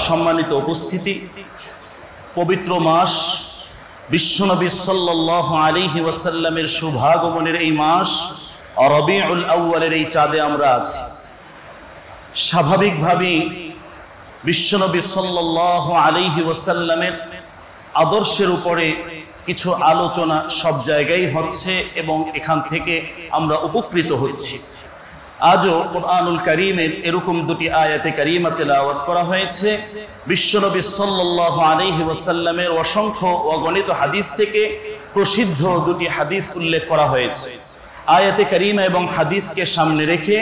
সম্মানিত উপস্থিতি, পবিত্র মাস বিশ্বনবী সাল্লাল্লাহু আলাইহি ওয়াসাল্লামের শুভাগমনের এই মাস রবিউল আউয়ালের এই চাঁদে আমরা আছি। স্বাভাবিকভাবেই বিশ্বনবী সাল্লাল্লাহু আলাইহি ওয়াসাল্লামের আদর্শের উপরে কিছু আলোচনা সব জায়গায় হচ্ছে এবং এখান থেকে আমরা উপকৃত হচ্ছি। আজও কুরআনুল কারীমের এরকম দুটি আয়াতে কারিমা তেলাওয়াত করা হয়েছে। বিশ্বনবী সাল্লাল্লাহু আলাইহি ওয়াসাল্লামের অসংখ্য অগণিত হাদিস থেকে প্রসিদ্ধ দুটি হাদিস উল্লেখ করা হয়েছে। আয়াতে কারিমা এবং হাদিসকে সামনে রেখে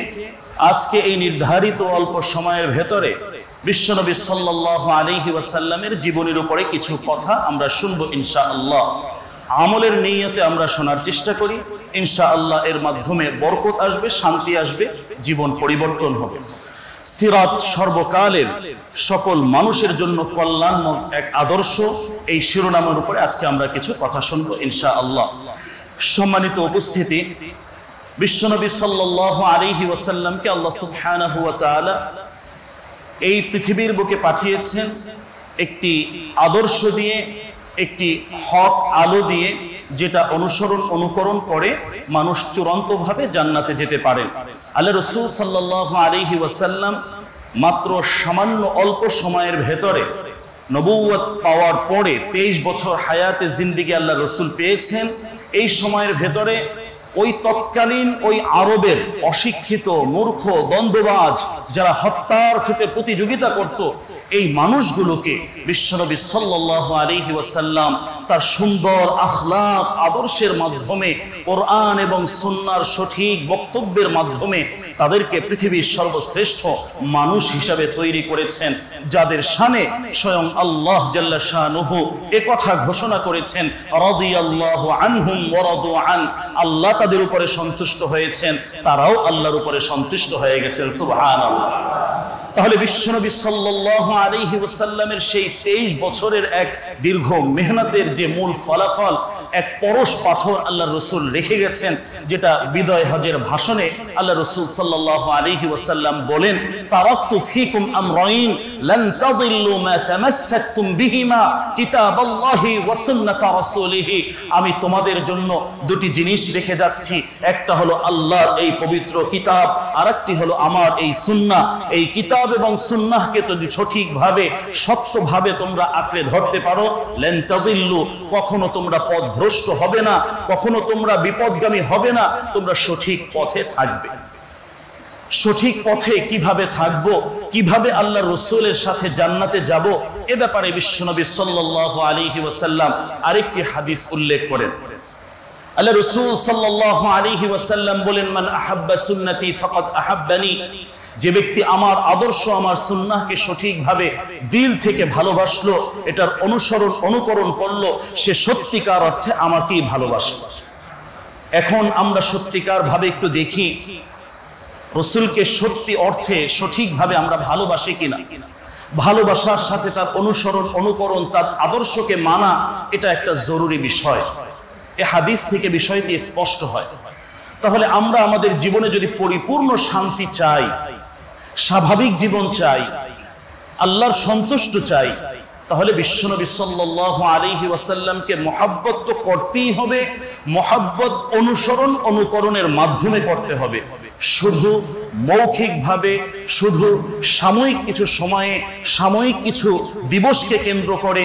আজকে এই নির্ধারিত অল্প সময়ের ভেতরে বিশ্বনবী সাল্লাল্লাহু আলাইহি ওয়াসাল্লামের জীবনের উপরে কিছু কথা আমরা শুনবো ইনশাআল্লাহ। আমলের নিয়তে আমরা শোনার চেষ্টা করি, ইনশাআল্লাহ এর মাধ্যমে বরকত আসবে, শান্তি আসবে, জীবন পরিবর্তন হবে। সিরাত সর্বকালের সকল মানুষের জন্য কল্যাণময় এক আদর্শ, এই শিরোনামের উপরে আজকে আমরা কিছু কথা শুনবো ইনশাআল্লাহ। সম্মানিত উপস্থিতি, বিশ্বনবী সাল্লাল্লাহু আলাইহি ওয়াসাল্লামকে আল্লাহ সুবহানাহু ওয়া তাআলা এই পৃথিবীর বুকে পাঠিয়েছেন একটি আদর্শ দিয়ে, একটি হক আলো দিয়ে, যেটা অনুকরণ করে মানুষ চূড়ান্তভাবে জান্নাতে যেতে পারে। আল্লাহ রাসূল সাল্লাল্লাহু আলাইহি ওয়াসাল্লাম মাত্র সামান্য অল্প সময়ের ভেতরে নবুয়ত পাওয়ার পরে 23 বছর হায়াতে জিন্দেগি আল্লাহ রাসূল পেয়েছেন। এই সময়ের ভেতরে ওই তৎকালীন ওই আরবের অশিক্ষিত, মূর্খ, দ্বন্দ্ববাজ যারা হত্যার ক্ষেত্রে প্রতিযোগিতা করত, এই মানুষগুলোকে বিশ্বনবী সাল্লাল্লাহু আলাইহি ওয়াসাল্লাম তার সুন্দর আখলাক আদর্শের মাধ্যমে, কোরআন এবং সুন্নাহর সঠিক বক্তব্যের মাধ্যমে তাদেরকে পৃথিবীর সর্বশ্রেষ্ঠ মানুষ হিসাবে তৈরি করেছেন, যাদের শানে স্বয়ং আল্লাহ জাল্লা শানুহু একথা ঘোষণা করেছেন, রাদিয়াল্লাহু আনহুম ওয়া রাদু আন। আল্লাহ তাদের উপরে সন্তুষ্ট হয়েছেন, তারাও আল্লাহর উপরে সন্তুষ্ট হয়ে গেছেন। সুবহানাল্লাহ। তাহলে বিশ্বনবী সাল্লাল্লাহু আলাইহি ওয়াসাল্লামের সেই 23 বছরের এক দীর্ঘ মেহনতের যে মূল ফলাফল, এক পরশ পাথর আল্লাহ রাসূল রেখে গেছেন, যেটা বিদায় হজের ভাষণে আল্লাহ রাসূল সাল্লাল্লাহু আলাইহি ওয়াসাল্লাম বলেন, তারাকতু ফীকুম আমরাইন লান তাদিল্লু মা তামাসসাকতুম বিহিমা কিতাবাল্লাহি ওয়া সুন্নাতা রাসূলিহি। আমি তোমাদের জন্য দুটি জিনিস রেখে যাচ্ছি, একটা হলো আল্লাহর এই পবিত্র কিতাব, আরেকটি হলো আমার এই সুন্নাহ। এই কিতাব এবং সুন্নাহকে যদি সঠিকভাবে, সত্যভাবে তোমরা আঁকড়ে ধরতে পারো, লান তাদিল্লু, কখনো তোমরা পথভ্রষ্ট হবে না, কখনো তোমরা বিপদগামী হবে না, তোমরা সঠিক পথে থাকবে। সঠিক পথে কিভাবে থাকবো, কিভাবে আল্লাহ রাসূলের সাথে জান্নাতে যাব, এ ব্যাপারে বিশ্বনবী সাল্লাল্লাহু আলাইহি ওয়াসাল্লাম আরেকটি হাদিস উল্লেখ করেন। আল্লাহ রাসূল সাল্লাল্লাহু আলাইহি ওয়াসাল্লাম বলেন, মান আহাব্বা সুন্নতি ফাকাদ আহাব্বানি। যে ব্যক্তি আমার আদর্শ, আমার সুন্নাহকে সঠিকভাবে দিল থেকে ভালোবাসলো, এটার অনুকরণ করলো, সে সত্যিকার অর্থে আমাকেই ভালোবাসলো। এখন আমরা সত্যিকার ভাবে একটু দেখি রাসূলকে সত্যি অর্থে সঠিকভাবে আমরা ভালোবাসি কিনা। ভালোবাসার সাথে তার অনুকরণ, তার আদর্শকে মানা, এটা একটা জরুরি বিষয়। এই হাদিস থেকে বিষয়টি স্পষ্ট হয়। তাহলে আমরা আমাদের জীবনে যদি পরিপূর্ণ শান্তি চাই, স্বাভাবিক জীবন চাই, আল্লাহর সন্তুষ্ট চাই, তাহলে বিশ্বনবী সাল্লাল্লাহু আলাইহি ওয়াসাল্লামকে মহব্বত তো করতেই হবে। মহব্বত অনুকরণের মাধ্যমে করতে হবে। শুধু মৌখিকভাবে, শুধু সাময়িক কিছু সময়ে, সাময়িক কিছু দিবসকে কেন্দ্র করে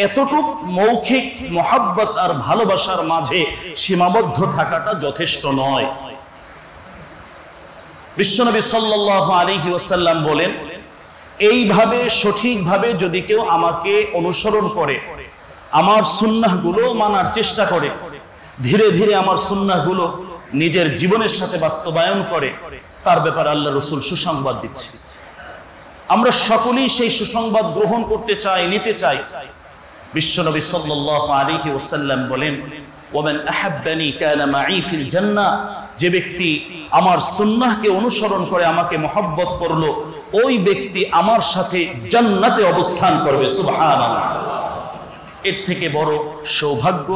এতটুক মৌখিক মহব্বত আর ভালোবাসার মাঝে সীমাবদ্ধ থাকাটা যথেষ্ট নয়। বিশ্বনবী সাল্লাল্লাহু আলাইহি ওয়াসাল্লাম বলেন, এইভাবে সঠিকভাবে যদি কেউ আমাকে অনুসরণ করে, আমার সুন্নাহগুলো মানার চেষ্টা করে, ধীরে ধীরে আমার সুন্নাহগুলো নিজের জীবনের সাথে বাস্তবায়ন করে, তার ব্যাপারে আল্লাহ রাসূল সুসংবাদ দিচ্ছে। আমরা সকলেই সেই সুসংবাদ গ্রহণ করতে চাই, নিতে চাই। বিশ্বনবী সাল্লাল্লাহু আলাইহি ওয়াসাল্লাম বলেন, ওয়ামান আহাব্বানি কানা মাই ফিল জান্নাহ। যে ব্যক্তি আমার সুন্নাহকে অনুসরণ করে আমাকে মহব্বত করলো, ওই ব্যক্তি আমার সাথে জান্নাতে অবস্থান করবে। সুবহানাল্লাহ। এর থেকে বড় সৌভাগ্য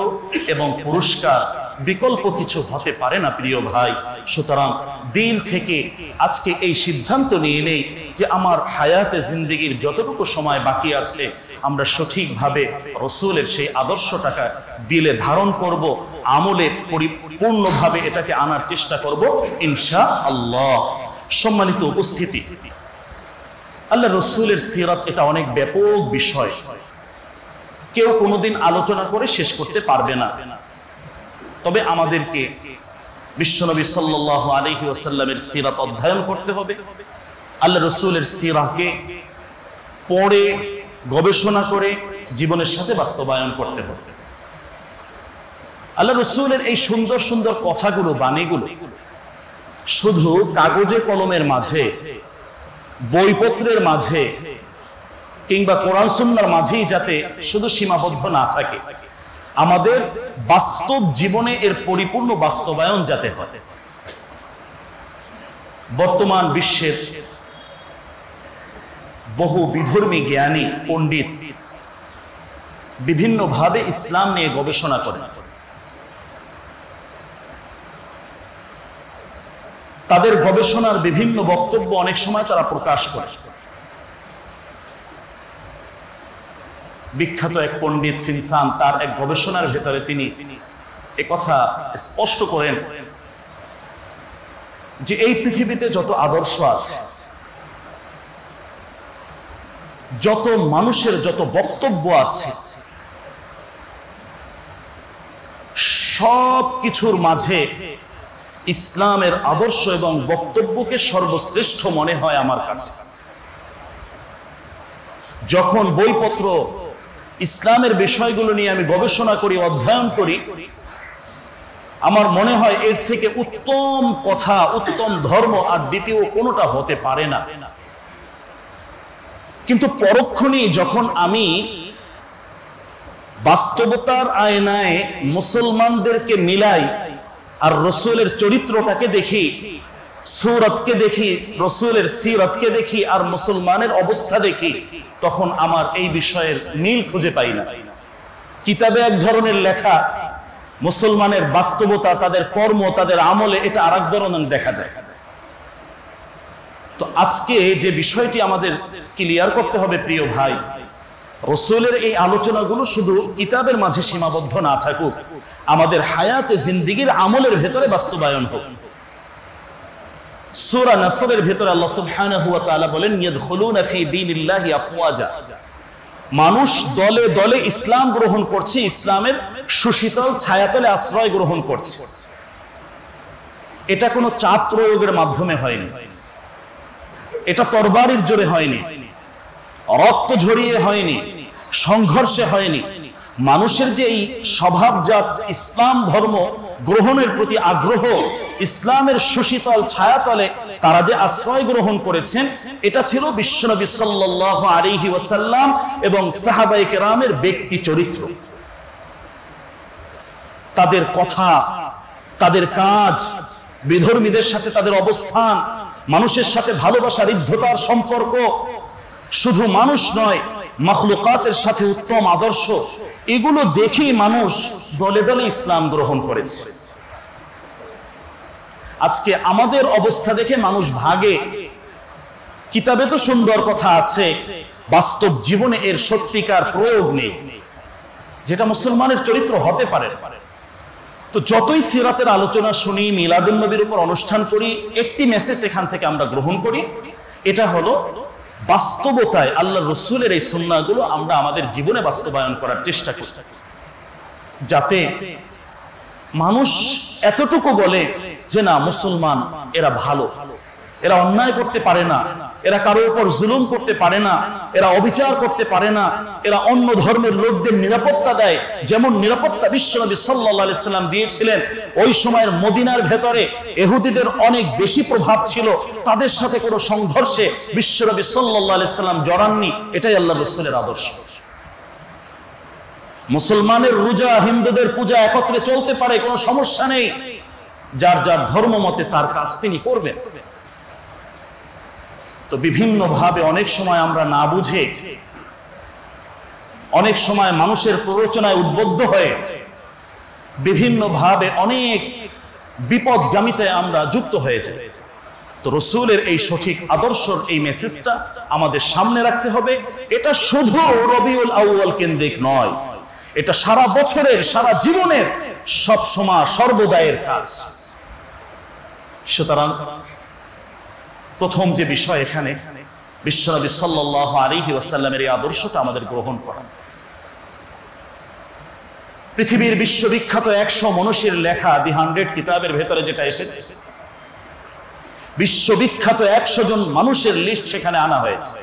এবং পুরস্কার বিকল্প কিছু হতে পারে না প্রিয় ভাই। সুতরাং দিল থেকে আজকে এই সিদ্ধান্ত নিয়ে নেই যে আমার হায়াতে জিন্দেগির যতটুকু সময় বাকি আছে আমরা সঠিকভাবে রসুলের সেই আদর্শটাকে দিলে ধারণ করব, আমলে পরিপূর্ণভাবে এটাকে আনার চেষ্টা করব ইনশাআল্লাহ। সম্মানিত উপস্থিতি, আল্লাহ রসুলের সিরাত এটা অনেক ব্যাপক বিষয়, কেউ কোনোদিন আলোচনা করে শেষ করতে পারবে না। তবে আমাদেরকে বিশ্বনবী সাল্লাল্লাহু আলাইহি ওয়াসাল্লামের সিরাত অধ্যয়ন করতে হবে, আল্লাহ রসুলের সিরাতকে পড়ে গবেষণা করে জীবনের সাথে বাস্তবায়ন করতে হবে। আল্লাহ রসুলের এই সুন্দর সুন্দর কথাগুলো, বাণীগুলো শুধু কাগজে কলমের মাঝে, বইপত্রের মাঝে কিংবা কোরআন সুন্নাহর মাঝেই যাতে শুধু সীমাবদ্ধ না থাকে, আমাদের বাস্তব জীবনে এর পরিপূর্ণ বাস্তবায়ন যাতে হয়। বর্তমান বিশ্বের বহু বিধর্মী জ্ঞানী পণ্ডিত বিভিন্নভাবে ইসলাম নিয়ে গবেষণা করেন। তাদের গবেষণার বিভিন্ন বক্তব্য অনেক সময় তারা প্রকাশ করে। বিখ্যাত এক পণ্ডিত ফিনসান তার এক গবেষণার ভেতরে তিনি একথা স্পষ্ট করেন যে এই পৃথিবীতে যত আদর্শ আছে, যত মানুষের যত বক্তব্য আছে, সব কিছুর মাঝে ইসলামের আদর্শ এবং বক্তব্যকে সর্বশ্রেষ্ঠ মনে হয় আমার কাছে। যখন বইপত্র ইসলামের বিষয়গুলো নিয়ে আমি গবেষণা করি, অধ্যয়ন করি, আমার মনে হয় এর থেকে উত্তম কথা, উত্তম ধর্ম আর দ্বিতীয় কোনোটা হতে পারে না। কিন্তু পরক্ষণেই যখন আমি বাস্তবতার আয়নায় মুসলমানদেরকে মিলাই আর রসুলের চরিত্রটাকে দেখি, সূরতকে দেখি, রসুলের সিরতকে দেখি আর মুসলমানের অবস্থা দেখি, তখন আমার এই বিষয়ের মিল খুঁজে পাই না। কিতাবে এক ধরনের লেখা, মুসলমানের বাস্তবতা, তাদের কর্ম, তাদের আমলে এটা আর এক ধরনের দেখা যায়। তো আজকে যে বিষয়টি আমাদের ক্লিয়ার করতে হবে প্রিয় ভাই, রসুলের এই আলোচনাগুলো শুধু কিতাবের মাঝে সীমাবদ্ধ না থাকুক, আমাদের হায়াতে জিন্দেগির আমলের ভেতরে বাস্তবায়ন হোক। সূরা নাসরের ভেতরে আল্লাহ সুবহানাহু ওয়া তাআলা বলেন, ইয়াদখুলুনা ফি দীনিল্লাহি আফওয়াজা, মানুষ দলে দলে ইসলাম গ্রহণ করছে, ইসলামের সুশীতল ছায়াতলে আশ্রয় গ্রহণ করছে। এটা কোনো চাপ প্রয়োগের মাধ্যমে হয়নি, এটা তরবারির জোরে হয়নি, রক্ত ঝরিয়ে হয়নি, সংঘর্ষে হয়নি। মানুষের যে এই স্বভাবজাত ইসলাম ধর্ম গ্রহণের প্রতি আগ্রহ, ইসলামের সুশীতল ছায়াতলে তারা যে আশ্রয় গ্রহণ করেছেন, এটা ছিল বিশ্বনবী সাল্লাল্লাহু আলাইহি ওয়াসাল্লাম এবং সাহাবায়ে কেরামের ব্যক্তি চরিত্র। তাদের কথা, তাদের কাজ, বিধর্মীদের সাথে তাদের অবস্থান, মানুষের সাথে ভালোবাসা, হৃদ্যতার সম্পর্ক, শুধু মানুষ নয় মাখলুকাতের সাথে উত্তম আদর্শ, এগুলো দেখেই মানুষ দলে দলে ইসলাম গ্রহণ করেছে। আজকে আমাদের অবস্থা দেখে মানুষ ভাগে। কিতাবে তো সুন্দর কথা আছে, বাস্তব জীবনে এর সত্যিকার প্রয়োগ নেই, যেটা মুসলমানের চরিত্র হতে পারে। তো যতই সিরাতের আলোচনা শুনি, মিলাদুন নবীর উপর অনুষ্ঠান করি, একটি মেসেজ এখান থেকে আমরা গ্রহণ করি, এটা হলো বাস্তবতায় আল্লাহ রসুলের এই সুন্নাহগুলো আমরা আমাদের জীবনে বাস্তবায়ন করার চেষ্টা করি, যাতে মানুষ এতটুকু বলে যে না, মুসলমান এরা ভালো, এরা অন্যায় করতে পারে না, এরা কারো উপর জুলুম করতে পারে না, এরা অবিচার করতে পারে না, এরা অন্য ধর্মের লোকদের নিরাপত্তা দেয়, যেমন নিরাপত্তা বিশ্বনবী সাল্লাল্লাহু আলাইহি সাল্লাম দিয়েছিলেন। ওই সময়ের মদিনার ভেতরে ইহুদিদের অনেক বেশি প্রভাব ছিল, তাদের সাথে কোনো সংঘর্ষে বিশ্বনবী সাল্লাল্লাহু আলাইহি সাল্লাম জড়াননি। এটাই আল্লাহর রাসূলের আদর্শ। মুসলমানের রোজা, হিন্দুদের পূজা একত্রে চলতে পারে, কোনো সমস্যা নেই, যার যার ধর্ম মতে তার কাজ তিনি করবেন। তো বিভিন্ন ভাবে অনেক সময় আমরা না বুঝে, অনেক সময় মানুষের প্ররোচনায় উদ্বুদ্ধ হয়ে বিভিন্নভাবে অনেক বিপদগামিতে আমরা যুক্ত হয়ে যাই। তো রসুলের এই সঠিক আদর্শর এই মেসেজটা আমাদের সামনে রাখতে হবে। এটা শুধু রবিউল আউয়াল কেন্দ্রিক নয়, এটা সারা বছরের, সারা জীবনের, সব সময় সর্বদায়ের কাজ। সুতরাং প্রথম যে বিষয় এখানে বিশ্বনবী সাল্লাল্লাহু আলাইহি ওয়াসাল্লামের এই আদর্শটা আমাদের গ্রহণ করা। পৃথিবীর বিশ্ববিখ্যাত 100 মনীষীর লেখা দি 100 কিতাবের ভেতরে যেটা এসেছে, বিশ্ববিখ্যাত 100 জন মানুষের লিস্ট সেখানে আনা হয়েছে।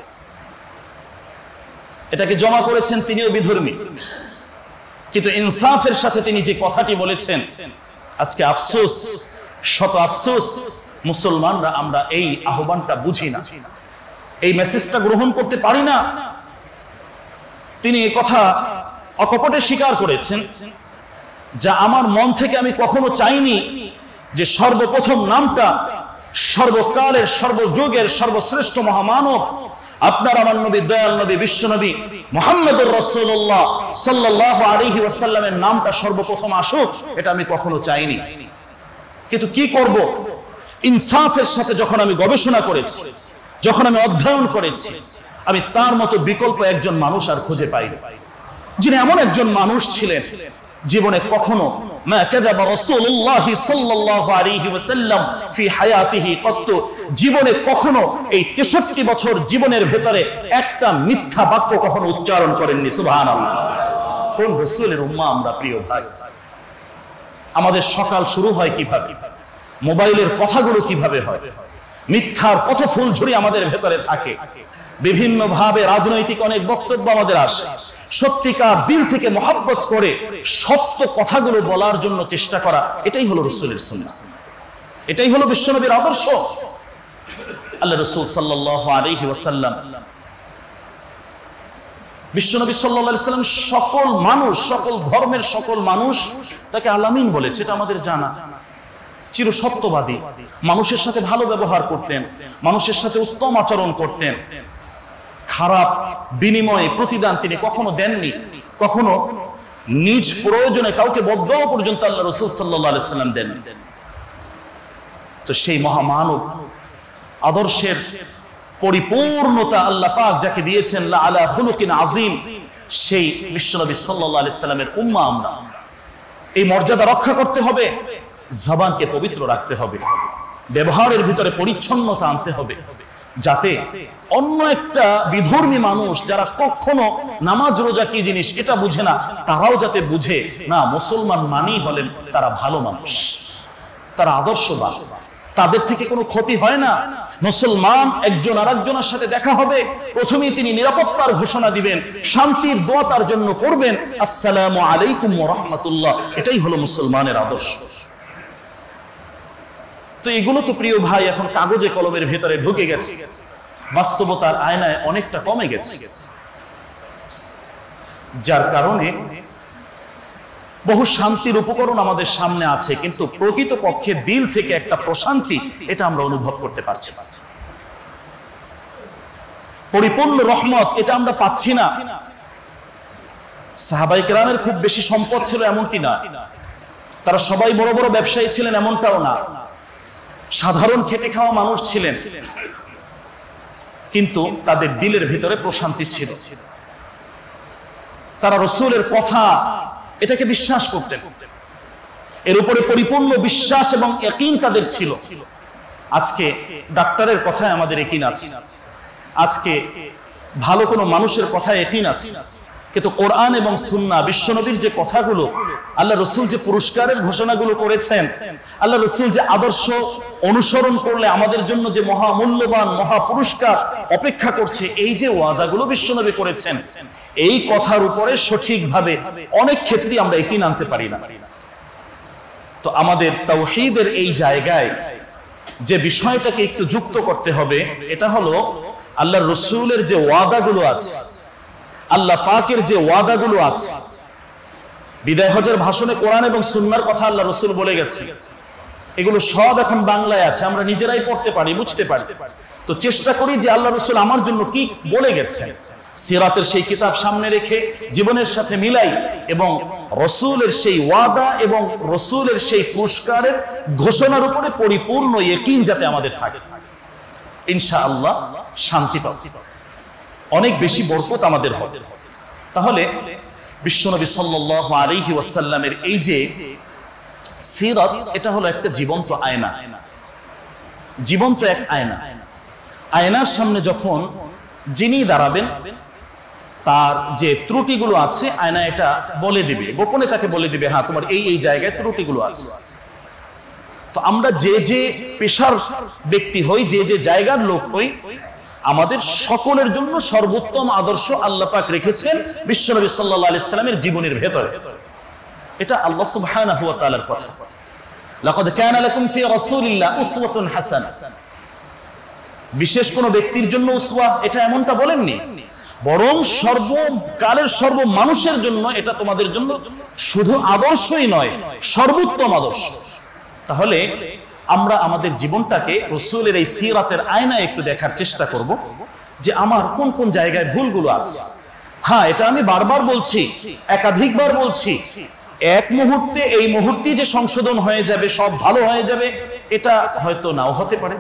এটাকে জমা করেছেন তিনিও বিধর্মী, কিন্তু ইনসাফের সাথে তিনি যে কথাটি বলেছেন, আজকে আফসোস, শত আফসোস, মুসলমানরা আমরা এই আহ্বানটা বুঝি না, এই মেসেজটা গ্রহণ করতে পারি না। তিনি এই কথা অকপটে স্বীকার করেছেন, যা আমার মন থেকে আমি কখনো চাইনি যে সর্বপ্রথম নামটা সর্বকালের, সর্বযুগের সর্বশ্রেষ্ঠ মহামানব আপনার আমার নবী, দয়াল নবী, বিশ্ব নবী মুহাম্মদুর রাসূলুল্লাহ সাল্লাল্লাহু আলাইহি ওয়াসাল্লামের নামটা সর্বপ্রথম আসুক, এটা আমি কখনো চাইনি। কিন্তু কি করব, ইনসাফের সাথে যখন আমি গবেষণা করেছি, যখন আমি অধ্যয়ন করেছি, আমি তার মতো বিকল্প একজন মানুষ আর খুঁজে পাই, যিনি এমন একজন মানুষ ছিলেন জীবনে কখনো মা কাযাবা রাসূলুল্লাহ সাল্লাল্লাহু আলাইহি ওয়াসাল্লাম ফি হায়াতিহি কত, জীবনে কখনো এই 63 বছর জীবনের ভেতরে একটা মিথ্যা বাক্য কখনো উচ্চারণ করেননি। সুবহানাল্লাহ। কোন রাসূলের উম্মাহ আমরা প্রিয় ভাই? আমাদের সকাল শুরু হয় কিভাবে, মোবাইলের কথাগুলো কিভাবে হয়, মিথ্যার কত ফুলঝুরি আমাদের ভেতরে থাকে, বিভিন্ন ভাবে রাজনৈতিক অনেক বক্তব্য আমাদের আসে। সত্যিকার দিল থেকে মহব্বত করে সত্য কথাগুলো বলার জন্য চেষ্টা করা, এটাই হলো রাসূলের সুন্নাহ, এটাই হলো বিশ্বনবীর আদর্শ। আল্লাহ রাসূল সাল্লাল্লাহু আলাইহি ওয়াসাল্লাম, বিশ্বনবী সাল্লাল্লাহু আলাইহি ওয়াসাল্লাম সকল মানুষ, সকল ধর্মের সকল মানুষ তাকে আলামিন বলেছে, এটা আমাদের জানা। চির সত্যবাদী, মানুষের সাথে ভালো ব্যবহার করতেন, মানুষের সাথে উত্তম আচরণ করতেন, খারাপ বিনিময়ে প্রতিদান তিনি কখনো দেননি, কখনো নিজ প্রয়োজনে কাউকে বদদোয়া পর্যন্ত আল্লাহ রাসূল সাল্লাল্লাহু আলাইহি ওয়াসাল্লাম দেন। তো সেই মহামানব আদর্শের পরিপূর্ণতা আল্লাহ পাক যাকে দিয়েছেন, লা আলা খুলুকিন আযীম, সেই বিশ্বনবী সাল্লাল্লাহু আলাইহি ওয়াসাল্লামের উম্মাহ আমরা। এই মর্যাদা রক্ষা করতে হবে, জবানকে পবিত্র রাখতে হবে, ব্যবহারের ভিতরে পরিচ্ছন্নতা আনতে হবে, যাতে অন্য একটা বিধর্মী মানুষ যারা কখনো নামাজ রোজা কি জিনিস এটা বুঝে না, তারাও যাতে বুঝে না মুসলমান মানেই হলেন তারা ভালো মানুষ, তারা আদর্শবান, তাদের থেকে কোনো ক্ষতি হয় না। মুসলমান একজন আরেকজনের সাথে দেখা হবে, প্রথমেই তিনি নিরাপত্তার ঘোষণা দিবেন, শান্তির দোয়া তার জন্য করবেন, আসসালামু আলাইকুম ওয়া রাহমাতুল্লাহ। এটাই হলো মুসলমানের আদর্শ। তো এগুলো তো প্রিয় ভাই এখন কাগজে কলমের ভেতরে ঢুকে গেছে, বাস্তবতার আয়নায় অনেকটা কমে গেছে, যার কারণে বহু শান্তির উপকরণ আমাদের সামনে আছে, কিন্তু প্রকৃতপক্ষে দিল থেকে একটা প্রশান্তি এটা আমরা অনুভব করতে পারছি না, পরিপূর্ণ রহমত এটা আমরা পাচ্ছি না। সাহাবায়ে কেরামের খুব বেশি সম্পদ ছিল এমনটি না, তারা সবাই বড় বড় ব্যবসায়ী ছিলেন এমনটাও না, সাধারণ খেটে খাওয়া মানুষ ছিলেন, কিন্তু তাদের দিলের ভিতরে প্রশান্তি ছিল। তারা রাসূলের কথা এটাকে বিশ্বাস করতেন, এর উপরে পরিপূর্ণ বিশ্বাস এবং ইয়াকিন তাদের ছিল। আজকে ডাক্তারের কথায় আমাদের ইয়াকিন আছে, আজকে ভালো কোনো মানুষের কথায় ইয়াকিন আছে, কিন্তু কোরআন এবং সুন্নাহ, বিশ্বনবীর যে কথাগুলো, আল্লাহ রাসূল যে পুরস্কারের ঘোষণাগুলো করেছেন, আল্লাহ রাসূল যে আদর্শ অনুসরণ করলে আমাদের জন্য যে মহামূল্যবান মহা পুরস্কার অপেক্ষা করছে, এই যে ওয়াদাগুলো বিশ্বনবী করেছেন, এই কথার উপরে সঠিকভাবে অনেক ক্ষেত্রে আমরা ইয়াকিন আনতে পারি না। তো আমাদের তাওহীদের এই জায়গায় যে বিষয়টাকে একটু যুক্ত করতে হবে, এটা হলো আল্লাহর রাসূলের যে ওয়াদাগুলো আছে, আল্লাহ পাকের যে ওয়াদাগুলো আছে। বিদায় হজের ভাষণে কোরআন এবং সুন্নাহর কথা আল্লাহ রাসূল বলে গেছে, এগুলো সব এখন বাংলায় আছে, আমরা নিজেরাই পড়তে পারি, বুঝতে পারি। তো চেষ্টা করি যে আল্লাহ রাসূল আমার জন্য কি বলে গেছেন, সিরাতের সেই কিতাব সামনে রেখে জীবনের সাথে মিলাই এবং রসুলের সেই ওয়াদা এবং রসুলের সেই পুরস্কারের ঘোষণার উপরে পরিপূর্ণ ইয়াকিন যাতে আমাদের থাকে, ইনশাআল্লাহ শান্তি পাব, অনেক বেশি বরকত আমাদের হবে। তাহলে বিশ্বনবী সাল্লাল্লাহু আলাইহি ওয়াসাল্লামের এই যে সিরাত, এটা হলো একটা জীবন্ত আয়না, জীবন্ত এক আয়না। আয়নার সামনে যখন যিনি দাঁড়াবেন, তার যে ত্রুটিগুলো আছে আয়না এটা বলে দিবে, গোপনে তাকে বলে দিবে, হ্যাঁ তোমার এই এই জায়গায় ত্রুটিগুলো আছে। তো আমরা যে যে পেশার ব্যক্তি হই, যে যে জায়গার লোক হই, আমাদের সকলের জন্য সর্বোত্তম আদর্শ আল্লাহ পাক রেখেছেন বিশ্বনবী সাল্লাল্লাহু আলাইহি সাল্লামের জীবনের ভেতরে। এটা আল্লাহ সুবহানাহু ওয়া তাআলার কথা, লাকাদ কানা লাকুম ফি রাসূলিল্লাহি উসওয়াতুন হাসানাহ। বিশেষ কোন ব্যক্তির জন্য উসওয়া এটা এমনটা বলেননি, বরং সর্বকালের সর্ব মানুষের জন্য এটা তোমাদের জন্য শুধু আদর্শই নয়, সর্বোত্তম আদর্শ। তাহলে আমরা আমাদের জীবনটাকে রাসূলের এই সিরাতের আয়নায় একটু দেখার চেষ্টা করব যে আমার কোন কোন জায়গায় ভুলগুলো আছে। হ্যাঁ, এটা আমি বারবার বলছি, একাধিকবার বলছি, এক মুহূর্তে এই মুহূর্তেই যে সংশোধন হয়ে যাবে, সব ভালো হয়ে যাবে, এটা হয়তো নাও হতে পারে।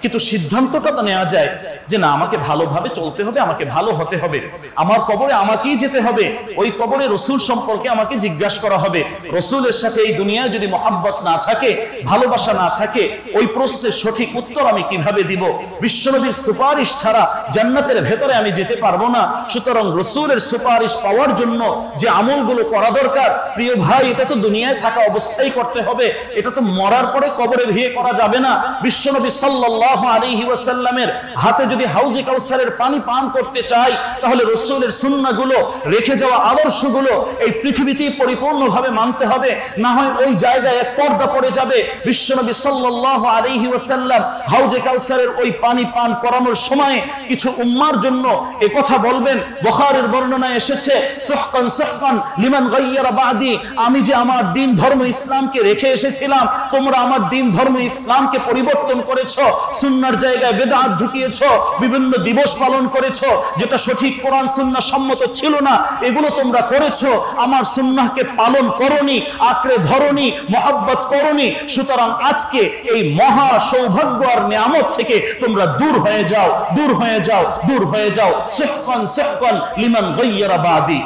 কিন্তু সিদ্ধান্তটা তো নেওয়া যায় যে না, আমাকে ভালোভাবে চলতে হবে, আমাকে ভালো হতে হবে, আমার কবরে আমাকেই যেতে হবে, ওই কবরে রসুল সম্পর্কে আমাকে জিজ্ঞাসা করা হবে। রসুলের সাথে এই দুনিয়ায় যদি মহাব্বত না থাকে, ভালোবাসা না থাকে, ওই প্রশ্নের সঠিক উত্তর আমি কিভাবে দিব? বিশ্বনবীর সুপারিশ ছাড়া জান্নাতের ভেতরে আমি যেতে পারবো না। সুতরাং রসুলের সুপারিশ পাওয়ার জন্য যে আমলগুলো করা দরকার, প্রিয় ভাই, এটা তো দুনিয়ায় থাকা অবস্থায় করতে হবে, এটা তো মরার পরে কবরে ভিয়ে করা যাবে না। বিশ্বনবী সাল্লাল্লাহু আলাইহি ওয়াসাল্লামের হাতে যদি হাউজে কাউসারের পানি পান করতে চাই, তাহলে রাসূলের সুন্নাহগুলো, রেখে যাওয়া আদর্শগুলো এই পৃথিবীতে পরিপূর্ণভাবে মানতে হবে, না হয় ওই জায়গায় এক পর্দা পড়ে যাবে। বিশ্বনবী সাল্লাল্লাহু আলাইহি ওয়াসাল্লাম হাউজে কাউসারের ওই পানি পান করানোর সময় কিছু উম্মার জন্য একথা বলবেন। বুখারীর বর্ণনায় এসেছে, সুহকান সুহকান লিমান গায়্যারা বাদি, আমি যে আমার দ্বীন ধর্ম ইসলামকে রেখে এসেছিলাম, তোমরা আমার দ্বীন ধর্ম ইসলামকে পরিবর্তন করেছো, সুন্নাহর জায়গায় বেদাত ঢুকিয়েছো, বিভিন্ন দিবস পালন করেছো যেটা সঠিক কোরআন সুন্নাহ সম্মত ছিল না, এগুলো তোমরা করেছো, আমার সুন্নাহকে পালন করনি, আঁকড়ে ধরনি, মহব্বত করনি। সুতরাং আজকে এই মহা সৌভাগ্য আর নিয়ামত থেকে তোমরা দূর হয়ে যাও, দূর হয়ে যাও, দূর হয়ে যাও। সুহকান সুহকান লিমান গায়্যারা বাদি।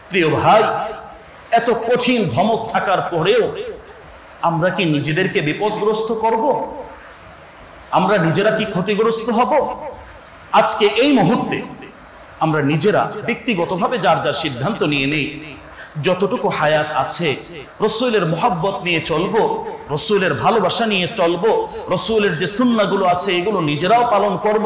প্রিয় ভাই, এত কঠিন ধমক থাকার পরেও আমরা কি নিজেদেরকে বিপদগ্রস্ত করব? আমরা নিজেরা কি ক্ষতিগ্রস্ত হব? আজকে এই মুহূর্তে আমরা নিজেরা ব্যক্তিগতভাবে যার যার সিদ্ধান্ত নিয়ে নেই, যতটুকু হায়াত আছে রসুলের মোহাব্বত নিয়ে চলবো, রসুলের ভালোবাসা নিয়ে চলবো, রসুলের যে সুন্নাহগুলো আছে এগুলো নিজেরাও পালন করব,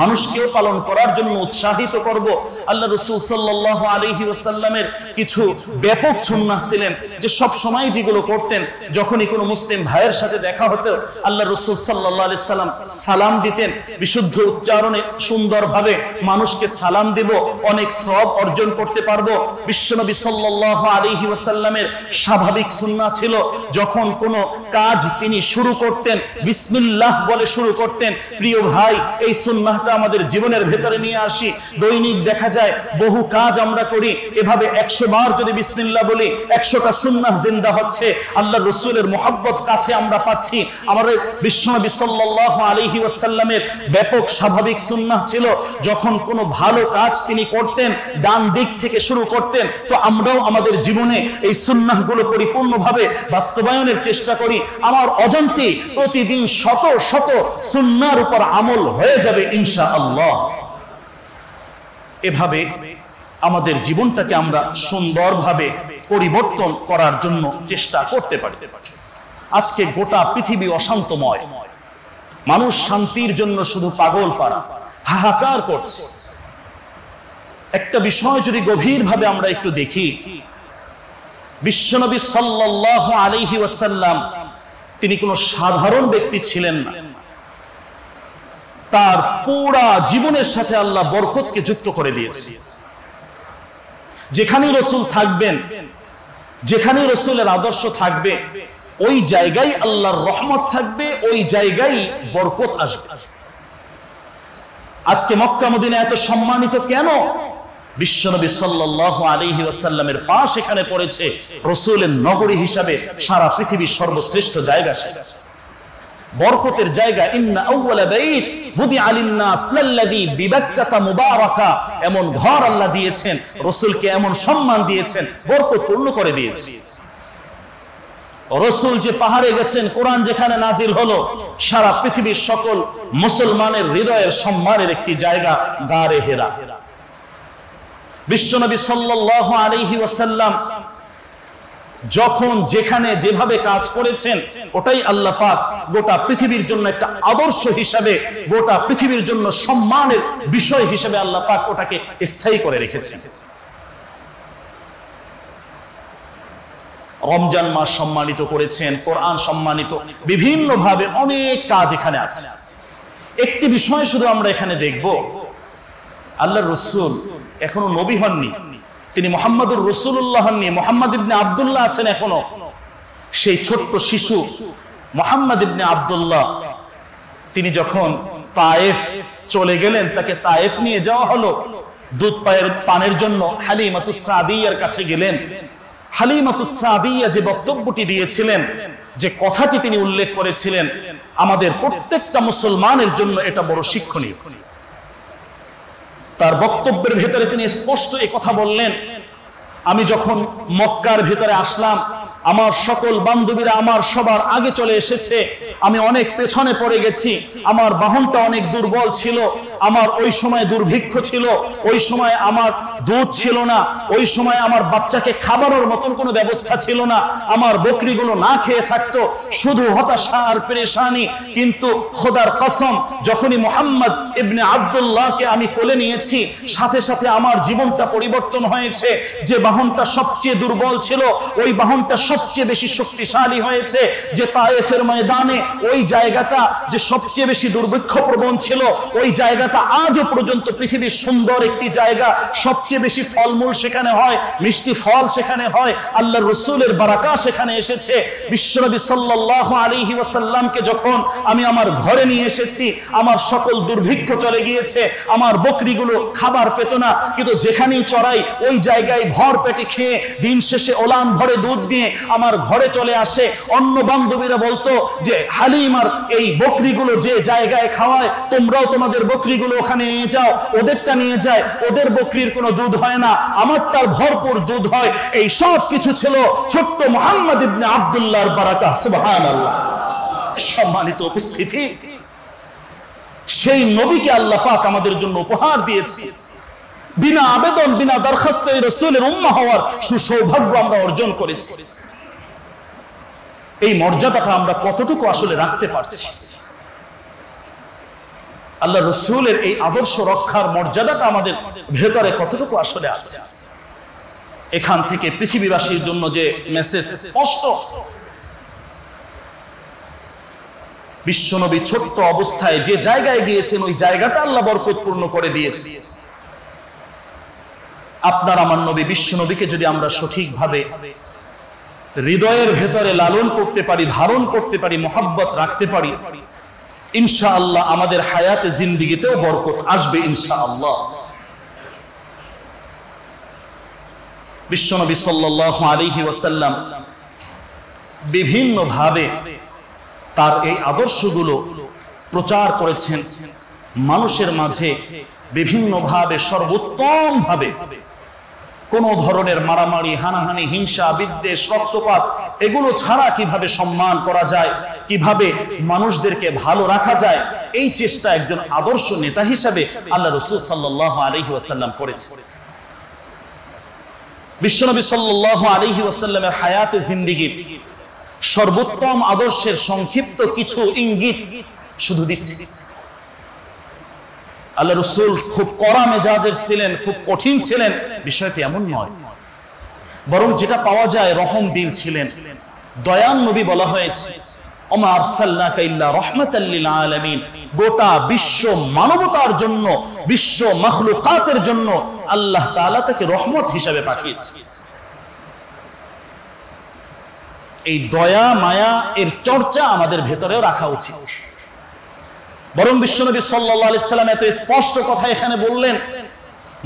মানুষকেও পালন করার জন্য উৎসাহিত করব। আল্লাহ রসুল সাল্লাল্লাহু আলাইহি ওয়াসাল্লামের কিছু ব্যাপক সুন্নাহ ছিলেন যে সব সময় যেগুলো করতেন, যখনই কোনো মুসলিম ভাইয়ের সাথে দেখা হতো আল্লাহ রসুল সাল্লাল্লাহু আলাইহি সাল্লাম সালাম দিতেন, বিশুদ্ধ উচ্চারণে সুন্দরভাবে মানুষকে সালাম দেব, অনেক সওয়াব অর্জন করতে পারবো। বিশ্বনবী সাল্লাল্লাহু আলাইহি ওয়াসাল্লামের স্বাভাবিক সুন্নাহ ছিল যখন কোনো কাজ তিনি শুরু করতেন বিসমিল্লাহ বলে শুরু করতেন। প্রিয় ভাই, এই সুন্নাহটা আমাদের জীবনের ভেতরে নিয়ে আসি। দৈনিক দেখা যায় বহু কাজ আমরা করি, এভাবে 100 বার যদি বিসমিল্লাহ বলি 100টা সুন্নাহ জিন্দা হচ্ছে, আল্লাহর রাসূলের মুহাব্বত কাছে আমরা পাচ্ছি। আমাদের বিশ্বনবী সাল্লাল্লাহু আলাইহি ওয়াসাল্লামের ব্যাপক স্বাভাবিক সুন্নাহ ছিল যখন কোনো ভালো কাজ তিনি করতেন ডান দিক থেকে শুরু করতেন। তো আমরাও আমাদের জীবনে এই সুন্নাহগুলো পরিপূর্ণভাবে বাস্তবায়নের চেষ্টা করি, আমার অজান্তে প্রতিদিন শত শত সুন্নাহর উপর আমল হয়ে যাবে ইনশাআল্লাহ। এভাবে আমাদের জীবনটাকে আমরা সুন্দরভাবে পরিবর্তন করার জন্য চেষ্টা করতে পারি। আজকে গোটা পৃথিবী অশান্তময়, মানুষ শান্তির জন্য শুধু পাগল পারা, হাহাকার করছে। একটা বিষয় যদি গভীরভাবে আমরা একটু দেখি, বিশ্বনবী সাল্লাল্লাহু আলাইহি ওয়াসাল্লাম তিনি কোনো সাধারণ ব্যক্তি ছিলেন না। তার পুরা জীবনের সাথে আল্লাহ বরকতকে যুক্ত করে দিয়েছে। যেখানেই রাসূল থাকবেন, যেখানেই রাসূলের আদর্শ থাকবে, ওই জায়গায় আল্লাহর রহমত থাকবে, ওই জায়গায় বরকত আসবে। আজকে মক্কা মদিনা এত সম্মানিত কেন? বিশ্বনবী সাল্লাল্লাহু আলাইহি ওয়াসাল্লামের পাশ এখানে পড়েছে, রাসূলের নগরী হিসাবে সারা পৃথিবীর সর্বশ্রেষ্ঠ জায়গা, বরকতের জায়গা। ইন্না আউওয়ালা বাইত বুদিআ লিন-নাস লাল্লাযী বিবাক্কাতা মুবারাকা, এমন ঘর আল্লাহ দিয়েছেন, রাসূলকে এমন সম্মান দিয়েছেন, বরকতপূর্ণ করে দিয়েছেন। রাসূল যে পাহাড়ে গেছেন, কোরআন যেখানে নাজিল হলো, সারা পৃথিবীর সকল মুসলমানের হৃদয়ের সম্মানের একটি জায়গা গারে হেরা। বিশ্বনবী সাল্লাল্লাহু আলাইহি ওয়াসাল্লাম যখন যেখানে যেভাবে কাজ করেছেন, ওটাই আল্লাহ পাক গোটা পৃথিবীর জন্য একটা আদর্শ হিসাবে, গোটা পৃথিবীর জন্য সম্মানের বিষয় হিসেবে আল্লাহ পাক ওটাকে স্থায়ী করে রেখেছেন। রমজান মাস সম্মানিত করেছেন, কোরআন সম্মানিত, বিভিন্ন ভাবে অনেক কাজ এখানে আছে। একটি বিষয় শুধু আমরা এখানে দেখব, আল্লাহর রাসূল এখনো নবী হননি, তিনি মুহাম্মদুর রাসূলুল্লাহ হননি, মুহাম্মদ ইবনে আব্দুল্লাহ আছেন এখনো। সেই ছোট্ট শিশু মুহাম্মদ ইবনে আব্দুল্লাহ, তিনি যখন তায়েফ চলে গেলেন, তাকে তায়েফ নিয়ে যাওয়া হলো দুধ পানের জন্য। হালিমাতুস সাদিয়ার কাছে গেলেন। হালিমাতুস সাদিয়া যে বক্তব্যটি দিয়েছিলেন, যে কথাটি তিনি উল্লেখ করেছিলেন, আমাদের প্রত্যেকটা মুসলমানের জন্য এটা বড় শিক্ষণীয়। তার বক্তব্যের ভেতরে তিনি স্পষ্ট এই কথা বললেন, আমি যখন মক্কার ভেতরে আসলাম, আমার সকল বান্ধবীরা আমার সবার আগে চলে এসেছে, আমি অনেক পেছনে পড়ে গেছি, আমার বাহনটা অনেক দুর্বল ছিল, আমার ওই সময় দুর্ভিক্ষ ছিল, ওই সময় আমার দুধ ছিল না, ওই সময় আমার বাচ্চাকে খাবারের মতন কোনো ব্যবস্থা ছিল না, আমার বকরিগুলো না খেয়ে থাকতো, শুধু হতাশা আর পেরেশানি। কিন্তু খোদার কসম, যখনই মুহাম্মদ ইবনে আব্দুল্লাহকে আমি কোলে নিয়েছি, সাথে সাথে আমার জীবনটা পরিবর্তন হয়েছে। যে বাহনটা সবচেয়ে দুর্বল ছিল, ওই বাহনটা সবচেয়ে বেশি শক্তিশালী হয়েছে। যে তায়েফের ময়দানে ওই জায়গাটা যে সবচেয়ে বেশি দুর্ভিক্ষপ্রবণ ছিল, ওই জায়গাটা আজও পর্যন্ত পৃথিবীর সুন্দর একটি জায়গা। সবচেয়ে বেশি ফলমূল সেখানে হয়, মিষ্টি ফল সেখানে হয়, আল্লাহর রাসূলের বারাকা সেখানে এসেছে। বিশ্বনবী সাল্লাল্লাহু আলাইহি ওয়াসাল্লামকে যখন আমি আমার ঘরে নিয়ে এসেছি, আমার সকল দুর্ভিক্ষ চলে গিয়েছে, আমার বকরিগুলো খাবার পেত না, কিন্তু যেখানেই চড়াই ওই জায়গায় ভর পেটে খেয়ে দিন শেষে ওলান ভরে দুধ নিয়ে আমার ঘরে চলে আসে। অন্য বান্ধবীরা বলতো যে হালিমার এই বকরিগুলো যে জায়গায় খাওয়ায়, তোমরাও তোমাদের বকরিগুলো ওখানে নিয়ে যাও, ওদেরটা নিয়ে যায়, ওদের বকরির কোনো দুধ হয় না, আমারটার ভরপুর দুধ হয়। এই সব কিছু ছিল ছোট্ট মুহাম্মদ ইবনে আব্দুল্লাহর বারাকা। সুবহানাল্লাহ। সম্মানিত উপস্থিতি, সেই নবীকে আল্লাহ পাক আমাদের জন্য উপহার দিয়েছে। বিনা আবেদন, বিনা দরখাস্তে রাসূলের উম্মাহ হওয়ার সুসৌভাগ্য আমরা অর্জন করেছি। এই মর্যাদাটা আমরা কতটুকু আসলে রাখতে পারছি? আল্লাহ রাসূলের এই আদর্শ রক্ষার মর্যাদাটা আমাদের ভেতরে কতটুকু আসলে আছে? এখান থেকে পৃথিবীবাসীর জন্য যে মেসেজ স্পষ্ট, বিশ্বনবী ছোট্ট অবস্থায় যে জায়গায় গিয়েছেন, ওই জায়গাটা আল্লাহ বরকতপূর্ণ করে দিয়েছে। আপনার আমার নবী বিশ্বনবীকে যদি আমরা সঠিকভাবে হৃদয়ের ভেতরে লালন করতে পারি, ধারণ করতে পারি, মুহাব্বত রাখতে পারি, ইনশাআল্লাহ আমাদের হায়াতে জিন্দেগিতেও বরকত আসবে ইনশাআল্লাহ। বিশ্বনবী সাল্লাল্লাহু আলাইহি ওয়াসাল্লাম বিভিন্ন ভাবে তার এই আদর্শগুলো প্রচার করেছেন মানুষের মাঝে, বিভিন্ন ভাবে, সর্বোত্তম ভাবে। কোন ধরনের মারামারি, হানাহানি, হিংসা, বিদ্বেষ, রক্তপাত এগুলো ছাড়া কিভাবে সম্মান করা যায়, কিভাবে মানুষদেরকে ভালো রাখা যায়, এই চেষ্টা একজন আদর্শ নেতা হিসেবে আল্লাহ রাসূল সাল্লাল্লাহু আলাইহি ওয়াসাল্লাম করেছেন। বিশ্বনবী সাল্লাল্লাহু আলাইহি ওয়াসাল্লামের হায়াতে জিন্দেগি সর্বোত্তম আদর্শের সংক্ষিপ্ত কিছু ইঙ্গিত শুধু দিচ্ছি। আল্লাহ রাসূল খুব কড়া মেজাজের ছিলেন, খুব কঠিন ছিলেন, বিষয়টি এমন নয়, বরং যেটা পাওয়া যায় রহম দিল ছিলেন, দয়ান নবী বলা হয়েছে। ওমা আরসালনাকা ইল্লা রাহমাতাল লিল আলামিন, গোটা বিশ্ব মানবতার জন্য, বিশ্ব মাখলুকাতের জন্য আল্লাহ তাআলা তাকে রহমত হিসেবে পাঠিয়েছে। এই দয়া মায়া এর চর্চা আমাদের ভেতরেও রাখা উচিত। বরং বিশ্বনবী সাল্লাল্লাহু আলাইহি সাল্লাম এত স্পষ্ট কথা এখানে বললেন,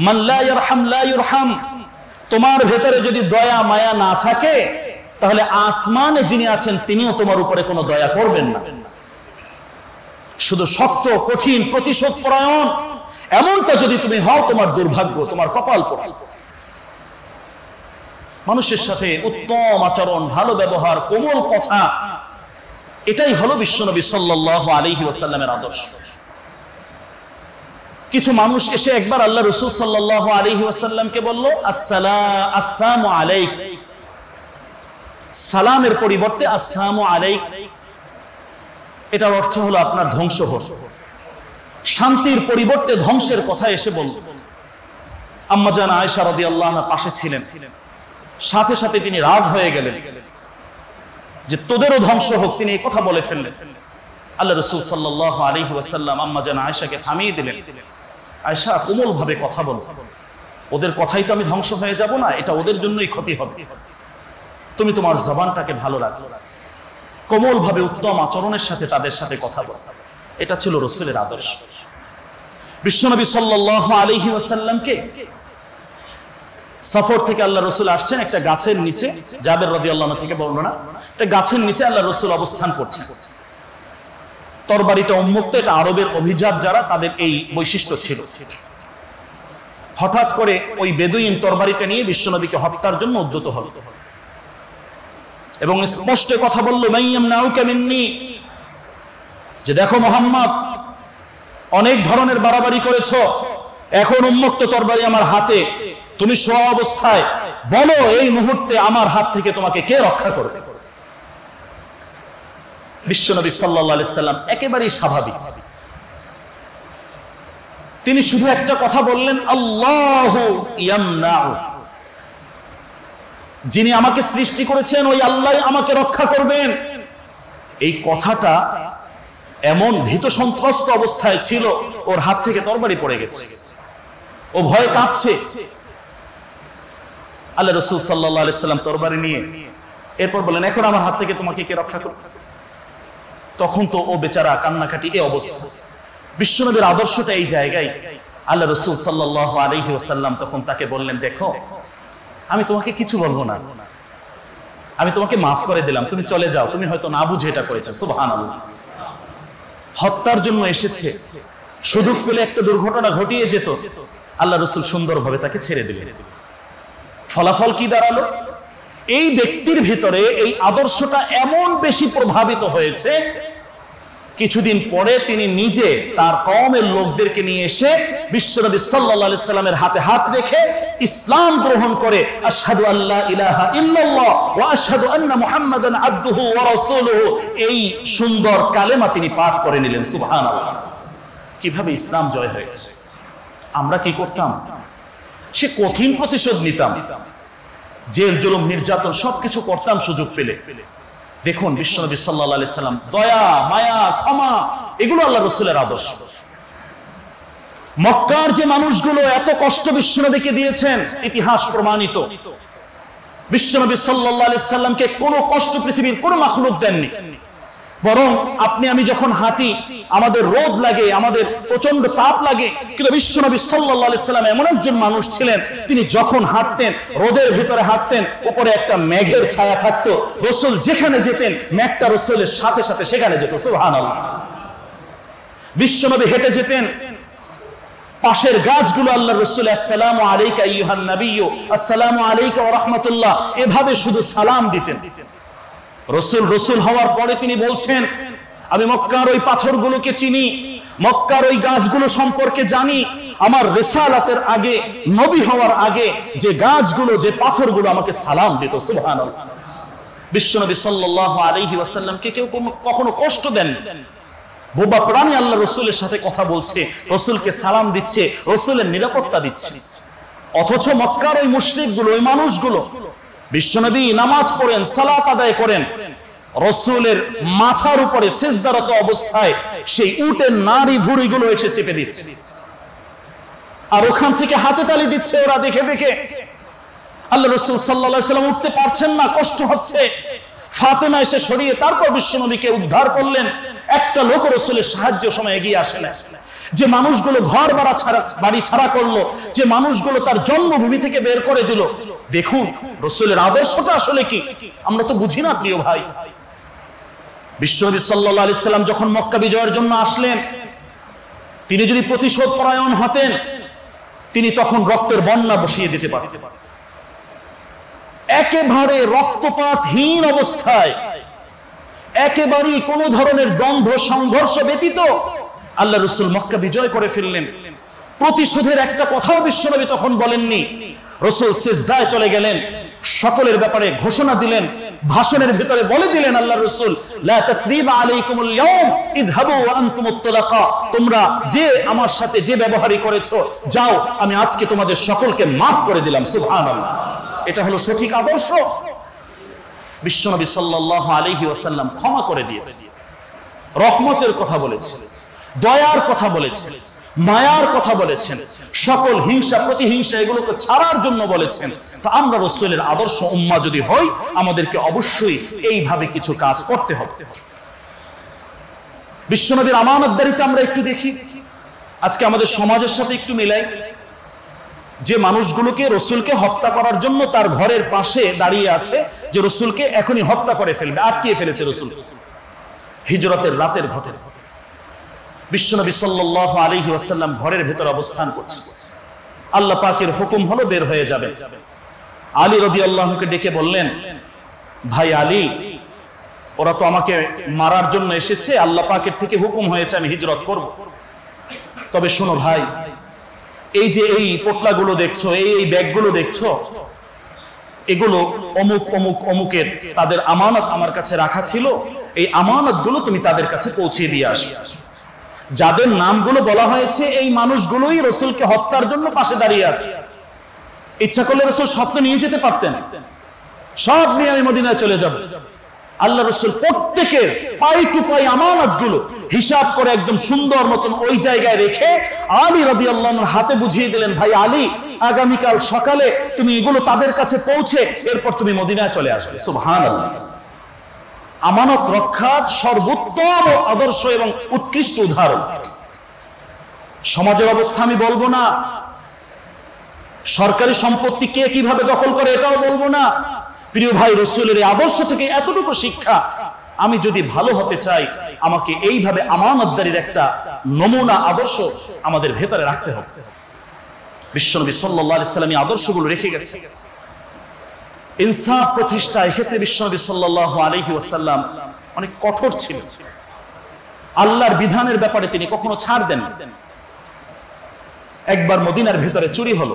মান লা ইয়ারহাম লা ইউরহাম। তোমার ভেতরে যদি দয়া মায়া না থাকে, তাহলে আসমানে যিনি আছেন তিনিও তোমার উপরে কোনো দয়া করবেন না। শুধু শক্ত কঠিন প্রতিশোধ পরায়ণ এমনটা যদি তুমি হও, তোমার দুর্ভাগ্য, তোমার কপাল পোড়া। মানুষের সাথে উত্তম আচরণ, ভালো ব্যবহার, কোমল কথা, এটাই হলো বিশ্বনবী সাল্লাল্লাহু আলাইহি ওয়াসাল্লামের আদর্শ। কিছু মানুষ এসে একবার আল্লাহ রাসূল সাল্লাল্লাহু আলাইহি ওয়াসাল্লামকে বলল, আসসালামু আলাইক। সালামের পরিবর্তে আসসালামু আলাইক, এটার অর্থ হলো আপনার ধ্বংস হোক। শান্তির পরিবর্তে ধ্বংসের কথা এসে বলল। আম্মা জান আয়েশা রাদিয়াল্লাহু আনহা পাশে ছিলেন, সাথে সাথে তিনি রাগ হয়ে গেলেন যে তোদেরও ধ্বংস হোক। তিনি এই কথা বলে ফেললেন। আল্লাহ রাসূল সাল্লাল্লাহু আলাইহি ওয়াসাল্লাম আম্মা জান আয়েশাকে থামিয়ে দিলেন, আয়েশা কোমল ভাবে কথা বল, ওদের কথাই তো আমি ধ্বংস হয়ে যাব না, এটা ওদের জন্যই ক্ষতি হবে। তুমি তোমার জবানটাকে ভালো রাখো, কোমল ভাবে উত্তম আচরণের সাথে তাদের সাথে কথা বল। এটা ছিল রাসূলের আদর্শ। বিশ্বনবী সাল্লাল্লাহু আলাইহি ওয়াসাল্লামকে সফর থেকে আল্লাহ রাসূল আসছেন একটা গাছের নিচে, জাবের রাদিয়াল্লাহু আনহু থেকে বর্ণনা, একটা গাছের নিচে আল্লাহ রাসূল অবস্থান করছেন। তরবারিটা উন্মুক্ত, এটা আরবের অভিজাত যারা তাদের এই বৈশিষ্ট্য ছিল। হঠাৎ করে ওই বেদুইন তরবারিটা নিয়ে বিশ্বনবীকে হত্যার জন্য উদ্যত হল এবং স্পষ্ট কথা বলল, মাইয়ামনাউকা মিন্নি, যে দেখো মুহাম্মদ, অনেক ধরনের বাড়াবাড়ি করেছো, এখন উন্মুক্ত তরবারি আমার হাতে, তুমি শোয়া অবস্থায় বলো এই মুহূর্তে আমার হাত থেকে তোমাকে কে রক্ষা করবে। বিশ্বনবী সাল্লাল্লাহু আলাইহি সাল্লাম একেবারেই স্বাভাবিক, তিনি শুধু একটা কথা বললেন, আল্লাহু ইয়ামনাউ, যিনি আমাকে সৃষ্টি করেছেন ওই আল্লাহ আমাকে রক্ষা করবেন। এই কথাটা এমন ভীত সন্ত্রস্ত অবস্থায় ছিল, ওর হাত থেকে তরবারি পড়ে গেছে, ও ভয়ে কাঁপছে। আল্লাহ রাসূল সাল্লাল্লাহু আলাইহি সাল্লাম তরবারি নিয়ে এরপর বলেন, এখন আমার হাত থেকে তোমাকে কে রক্ষা করবে। তখন তো ও বেচারা কান্নাকাটি, এই অবস্থা। বিশ্বনবীর আদর্শটা এই জায়গায়। আল্লাহ রাসূল সাল্লাল্লাহু আলাইহি ওয়াসাল্লাম তখন তাকে বললেন, দেখো আমি তোমাকে কিছু বলবো না, আমি তোমাকে মাফ করে দিলাম, তুমি চলে যাও, তুমি হয়তো না বুঝে এটা করেছো। সুবহানাল্লাহ। হত্যার জন্য এসেছে, সুযোগ পেলে একটা দুর্ঘটনা ঘটিয়ে যেত, আল্লাহ রাসূল সুন্দরভাবে তাকে ছেড়ে দিলেন। ফলাফল কি দাঁড়ালো? এই ব্যক্তির ভিতরে এই আদর্শটা এমন বেশি প্রভাবিত হয়েছে, কিছুদিন পরে তিনি নিজে তার কওমের লোকদেরকে নিয়ে এসে বিশ্বনবী সাল্লাল্লাহু আলাইহি সাল্লামের হাতে হাত রেখে ইসলাম গ্রহণ করে আশহাদু আল্লা ইলাহা ইল্লাল্লাহ ওয়া আশহাদু আন্না মুহাম্মাদান আবদুহু ওয়া রাসূলুহু, এই সুন্দর কালেমা তিনি পাঠ করে নিলেন। সুবহানাল্লাহ। কিভাবে ইসলাম জয় হয়েছে। আমরা কি করতাম? সে কঠিন প্রতিশোধ নিতাম, জেল জুলুম নির্যাতন সবকিছু করতাম সুযোগ পেলে। দেখুন বিশ্বনবী সাল্লাল্লাহু আলাইহি সাল্লাম দয়া মায়া ক্ষমা, এগুলো আল্লাহ রাসূলের আদর্শ। মক্কার যে মানুষগুলো এত কষ্ট বিশ্বনবীকে দিয়েছেন, ইতিহাস প্রমাণিত। বিশ্বনবী সাল্লাল্লাহু আলাইহি সাল্লামকে কোনো কষ্ট পৃথিবীর কোনো মাখলুক দেননি। বরং আপনি আমি যখন হাঁটি, আমাদের রোদ লাগে, আমাদের প্রচন্ড তাপ লাগে, কিন্তু বিশ্বনবী সাল্লাল্লাহু আলাইহি সাল্লাম এমন একজন মানুষ ছিলেন, তিনি যখন হাঁটতেন, রোদের ভিতরে হাঁটতেন, উপরে একটা মেঘের ছায়া থাকতো, রাসূল যেখানে যেতেন মেঘটা রাসূলের সাথে সাথে সেখানে যেত। সুবহানাল্লাহ। বিশ্বনবী হেঁটে যেতেন, পাশের গাছগুলো আল্লাহ রাসূল আসসালামু আলাইকা আইয়ুহান নাবিয়্যু, আসসালামু আলাইকা ওয়া রাহমাতুল্লাহ, এভাবে শুধু সালাম দিতেন। রসুল হওয়ার পরে তিনি বলছেন, আমি মক্কার ওই পাথরগুলোকে চিনি, মক্কার ওই গাছগুলো সম্পর্কে জানি। আমার রিসালাতের আগে, নবী হওয়ার আগে যে গাছগুলো, যে পাথরগুলো আমাকে সালাম দিত। সুবহানাল্লাহ। বিশ্বনবী সাল্লাল্লাহু আলাইহি ওয়াসাল্লামকে কেউ কখনো কষ্ট দেন। বোবা প্রাণী আল্লাহ রসুলের সাথে কথা বলছে, রসুলকে সালাম দিচ্ছে, রসুলের নিরাপত্তা দিচ্ছে। অথচ মক্কার ওই মুশরিকগুলো, ওই মানুষগুলো, বিশ্বনবী নামাজ পড়েন, সালাত আদায় করেন, রসুলের মাথার উপরে সিজদারত অবস্থায় সেই উটের নাড়ি ভুঁড়িগুলো এসে চেপে দিচ্ছে, আর ওখান থেকে হাতে তালি দিচ্ছে ওরা দেখে দেখে। আল্লাহ রাসূল সাল্লাল্লাহু আলাইহি ওয়াসাল্লাম উঠতে পারছেন না, কষ্ট হচ্ছে। ফাতেমা এসে সরিয়ে তারপর বিশ্বনবীকে উদ্ধার করলেন। একটা লোক রাসূলের সাহায্য সময় এগিয়ে আসে না। যে মানুষগুলো ঘর বাড়ি ছাড়া করলো, যে মানুষগুলো তার জন্মভূমি থেকে বের করে দিল, দেখুন রাসূলের আদর্শটা আসলে কি আমরা তো বুঝি না প্রিয় ভাই। বিশ্বনবী সাল্লাল্লাহু আলাইহি সাল্লাম যখন মক্কা বিজয়ের জন্য আসলেন, তিনি যদি প্রতিশোধ পরায়ণ হতেন, তিনি তখন রক্তের বন্যা বসিয়ে দিতে পারতেন। একেবারে রক্তপাতহীন অবস্থায়, একেবারেই কোন ধরনের দ্বন্দ্ব সংঘর্ষ ব্যতীত আল্লাহ রাসূল মক্কা বিজয় করে ফেললেন। প্রতিশোধের একটা কথাও বিশ্বনবী তখন বলেননি। রাসূল সিজদায় চলে গেলেন, সকলের ব্যাপারে ঘোষণা দিলেন, ভাষণের ভিতরে বলে দিলেন আল্লাহ রাসূল, লা তাসরিবা আলাইকুমুল ইয়াউম ইযহাবু ওয়া আনতুমুত তুলাকা, তোমরা যে আমার সাথে যে ব্যবহারই করেছো, যাও, আমি আজকে তোমাদের সকলকে মাফ করে দিলাম। সুবহানাল্লাহ। এটা হলো সঠিক আদর্শ। বিশ্বনবী সাল্লাল্লাহু আলাইহি ওয়াসাল্লাম ক্ষমা করে দিয়েছে, রহমতের কথা বলেছেন, দয়ার কথা বলেছেন, মায়ার কথা বলেছেন, সকল হিংসা প্রতিহিংসা এগুলোকে ছাড়ার জন্য বলেছেন। তো আমরা রাসূলের আদর্শ উম্মাহ যদি হই, আমাদেরকে অবশ্যই এইভাবে কিছু কাজ করতে হবে। বিশ্বনবীর আমানতদারিতা আমরা একটু দেখি, আজকে আমাদের সমাজের সাথে একটু মিলাই। যে মানুষগুলোকে রাসূলকে হত্যা করার জন্য তার ঘরের পাশে দাঁড়িয়ে আছে, যে রাসূলকে এখনই হত্যা করে ফেলবে, আটকিয়ে ফেলেছে রাসূল, হিজরতের রাতের ঘটনা। বিশ্বনবী সাল্লাল্লাহু আলাইহি ওয়াসাল্লাম ঘরের ভেতর অবস্থান করছে, আল্লাহ পাকের হুকুম হলো বের হয়ে যাবে। আলী রাদিয়াল্লাহু আনহুকে ডেকে বললেন, ভাই আলী, ওরা তো আমাকে মারার জন্য এসেছে, আল্লাহ পাকের থেকে হুকুম হয়েছে আমি হিজরত করব। তবে শোনো ভাই, এই যে এই পোটলাগুলো দেখছো, এই ব্যাগগুলো দেখছো, এগুলো অমুক অমুক অমুকের, তাদের আমানত আমার কাছে রাখা ছিল, এই আমানতগুলো তুমি তাদের কাছে পৌঁছে দিয়ে আসো। যাদের নামগুলো বলা হয়েছে এই মানুষগুলোই রাসূলকে হত্যার জন্য পাশে দাঁড়িয়ে আছে। ইচ্ছা করলে রাসূল সব তো নিয়ে যেতে পারতেন, সব নিয়ে আমি মদিনায় চলে যাব। আল্লাহ রাসূল প্রত্যেকের পাই টু পাই আমানতগুলো হিসাব করে একদম সুন্দর মতন ওই জায়গায় রেখে আলী রাদিয়াল্লাহু আনহুর হাতে বুঝিয়ে দিলেন, ভাই আলী, আগামীকাল সকালে তুমি এগুলো তাদের কাছে পৌঁছে এরপর তুমি মদিনায় চলে আসবে। সুবহানাল্লাহ। আমানত রক্ষার সর্বোত্তম আদর্শ এবং উৎকৃষ্ট উদাহরণ। সমাজের অবস্থা আমি বলবো না, সরকারি সম্পত্তি কে কিভাবে দখল করে এটাও বলবো না। প্রিয় ভাই, রাসূলের এই আদর্শ থেকে এতটুকু শিক্ষা, আমি যদি ভালো হতে চাই আমাকে এইভাবে আমানতদারির একটা নমুনা আদর্শ আমাদের ভেতরে রাখতে হবে। বিশ্বনবী সাল্লাল্লাহু আলাইহি সাল্লাম এই আদর্শগুলো রেখে গেছে। ইনসাফ প্রতিষ্ঠা, এক্ষেত্রে বিশ্বনবী সাল্লাল্লাহু আলাইহি ওয়াসাল্লাম অনেক কঠোর ছিলেন। আল্লাহর বিধানের ব্যাপারে তিনি কখনো ছাড় দেন না। একবার মদিনার ভেতরে চুরি হলো,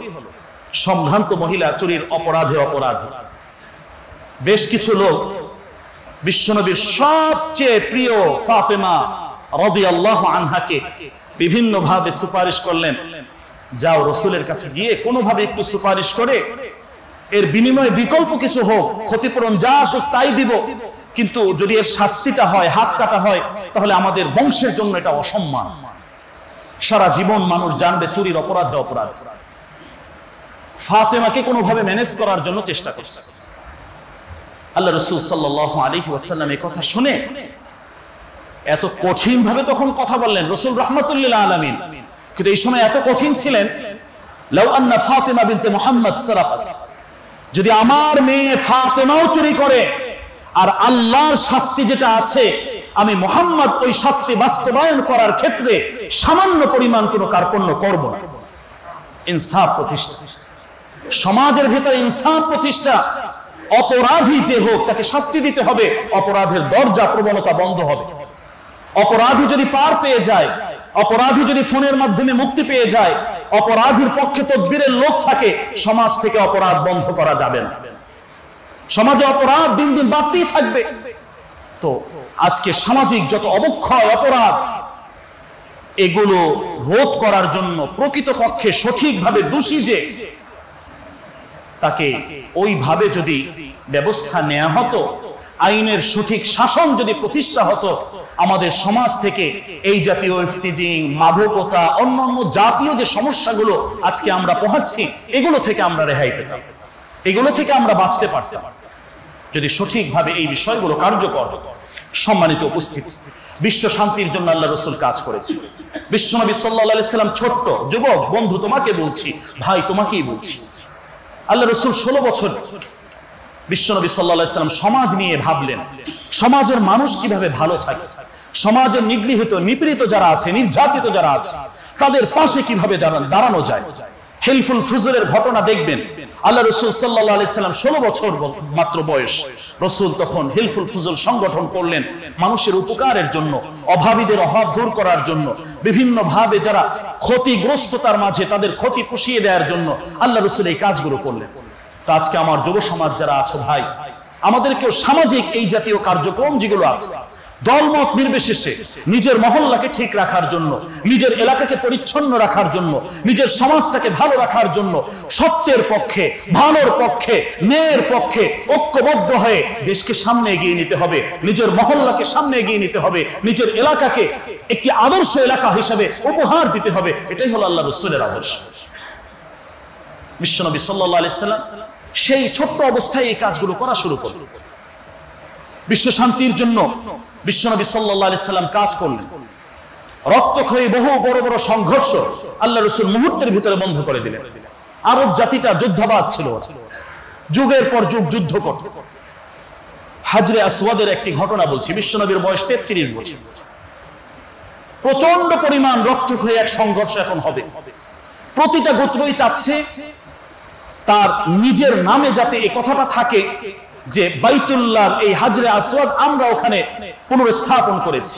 সম্ভ্রান্ত মহিলা চুরির অপরাধে অপরাধী। বেশ কিছু লোক বিশ্বনবীর সবচেয়ে প্রিয় ফাতেমা রাদিয়াল্লাহু আনহাকে বিভিন্ন ভাবে সুপারিশ করলেন, যাও রাসূলের কাছে গিয়ে কোনোভাবে একটু সুপারিশ করে এর বিনিময়ে বিকল্প কিছু হোক, ক্ষতিপূরণ যা আসুক তাই দিব, কিন্তু যদি এর শাস্তিটা হয়, হাত কাটা হয়, তাহলে আমাদের বংশের জন্য এটা অসম্মান। সারা জীবন মানুষ জানবে চুরির অপরাধে অপরাধ। ফাতেমাকে কোনোভাবে ম্যানেজ করার জন্য চেষ্টা করছে। আল্লাহ রাসূল সাল্লাল্লাহু আলাইহি ওয়াসাল্লাম এই কথা শুনে এত কঠিন ভাবে তখন কথা বললেন। রাসূল রাহমাতুল লিল আলামিন, কিন্তু এই সময় এত কঠিন ছিলেন, লাউ আন্না ফাতিমা বিনতে মুহাম্মদ সারাকাত, যদি আমার মেয়ে ফাতেমাও চুরি করে আর আল্লাহর শাস্তি যেটা আছে, আমি মুহাম্মদ ওই শাস্তি বাস্তবায়ন করার ক্ষেত্রে সামান্য পরিমাণ কোনো কার্পণ্য করব না। ইনসাফ প্রতিষ্ঠা, সমাজের ভিতরে ইনসাফ প্রতিষ্ঠা। অপরাধী যে হোক তাকে শাস্তি দিতে হবে, অপরাধের দরজা প্রবণতা বন্ধ হবে। অপরাধী যদি পার পেয়ে যায়, অপরাধী যদি ফোনের মাধ্যমে মুক্তি পেয়ে যায়, অপরাধীর পক্ষে তদবিরের লোক থাকে, সমাজ থেকে অপরাধ বন্ধ করা যাবে না। সমাজে অপরাধ দিন দিন বাড়তেই থাকবে। তো আজকে সামাজিক যত অবক্ষয় অপরাধ, এগুলো রোধ করার জন্য প্রকৃতপক্ষে সঠিকভাবে দোষী যে তাকে ওইভাবে যদি ব্যবস্থা নেওয়া হতো, আইনের সঠিক শাসন যদি প্রতিষ্ঠা হতো, আমাদের সমাজ থেকে এই জাতীয় ইফতিজিং, মাদকতা, অন্যান্য জাতীয় যে সমস্যাগুলো আজকে আমরা পোহাচ্ছি, এগুলো থেকে আমরা রেহাই পেতাম, এগুলো থেকে আমরা বাঁচতে পারতাম। যদি সঠিকভাবে এই বিষয়গুলো কার্যকর। সম্মানিত উপস্থিত, বিশ্ব শান্তির জন্য আল্লাহ রসুল কাজ করেছে। বিশ্বনবী সাল্লাল্লাহু আলাইহি সাল্লাম ছোট্ট যুবক, বন্ধু তোমাকে বলছি, ভাই তোমাকেই বলছি, আল্লাহ রসুল 16 বছর বিশ্বনবী সাল্লাল্লাহু আলাইহি সাল্লাম সমাজ নিয়ে ভাবলেন, সমাজের মানুষ কিভাবে ভালো থাকে, সমাজের নিগৃহীত নিপীড়িত যারা আছে, নির্যাতিত যারা আছে, তাদের পাশে কিভাবে দাঁড়ানো যায়। হিলফুল ফুজুলের ঘটনা দেখবেন, আল্লাহ রসুল সাল্লাল্লাহু আলাইহি সাল্লাম 16 বছর মাত্র বয়স, রসুল তখন হিলফুল ফুজুল সংগঠন করলেন মানুষের উপকারের জন্য, অভাবীদের অভাব দূর করার জন্য, বিভিন্ন ভাবে যারা ক্ষতিগ্রস্ততার মাঝে তাদের ক্ষতি পুষিয়ে দেওয়ার জন্য আল্লাহ রসুল এই কাজগুলো করলেন। তো আজকে আমার যুব সমাজ যারা আছো ভাই, আমাদেরকেও সামাজিক এই জাতীয় কার্যক্রম যেগুলো আছে, দলমত নির্বিশেষে নিজের মহল্লাকে ঠিক রাখার জন্য, নিজের এলাকাকে পরিচ্ছন্ন রাখার জন্য, নিজের সমাজটাকে ভালো রাখার জন্য, সত্যের পক্ষে, ভালোর পক্ষে, ন্যায়ের পক্ষে ঐক্যবদ্ধ হয়ে দেশকে সামনে এগিয়ে নিতে হবে, নিজের মহল্লাকে সামনে এগিয়ে নিতে হবে, নিজের এলাকাকে একটি আদর্শ এলাকা হিসেবে উপহার দিতে হবে। এটাই হলো আল্লাহ রাসূলের আদর্শ। বিশ্বনবী সাল্লাল্লাহু আলাইহি সাল্লাম সেই ছোট্ট অবস্থায় এই কাজগুলো করা শুরু করলেন। বিশ্ব শান্তির জন্য বিশ্বনবী সাল্লাল্লাহু আলাইহি সাল্লাম কাজ করলেন। রক্তক্ষয়ী বহু বড় বড় সংঘর্ষ আল্লাহ রাসূল মুহূর্তের ভিতরে বন্ধ করে দিলেন। আরব জাতিটা যুদ্ধাবাজ ছিল, যুগের পর যুগ যুদ্ধ করত। হাজরে আসওয়াদের একটি ঘটনা বলছি, বিশ্বনবীর বয়স 33 বছর। প্রচন্ড পরিমাণ রক্তক্ষয়ী এক সংঘর্ষ এখন হবে। প্রতিটা গোত্রই চাচ্ছে তার নিজের নামে যাতে এই কথাটা থাকে যে বাইতুল্লাহ, এই হাজরে আসওয়াদ আমরা ওখানে পুনর্স্থাপন করেছি।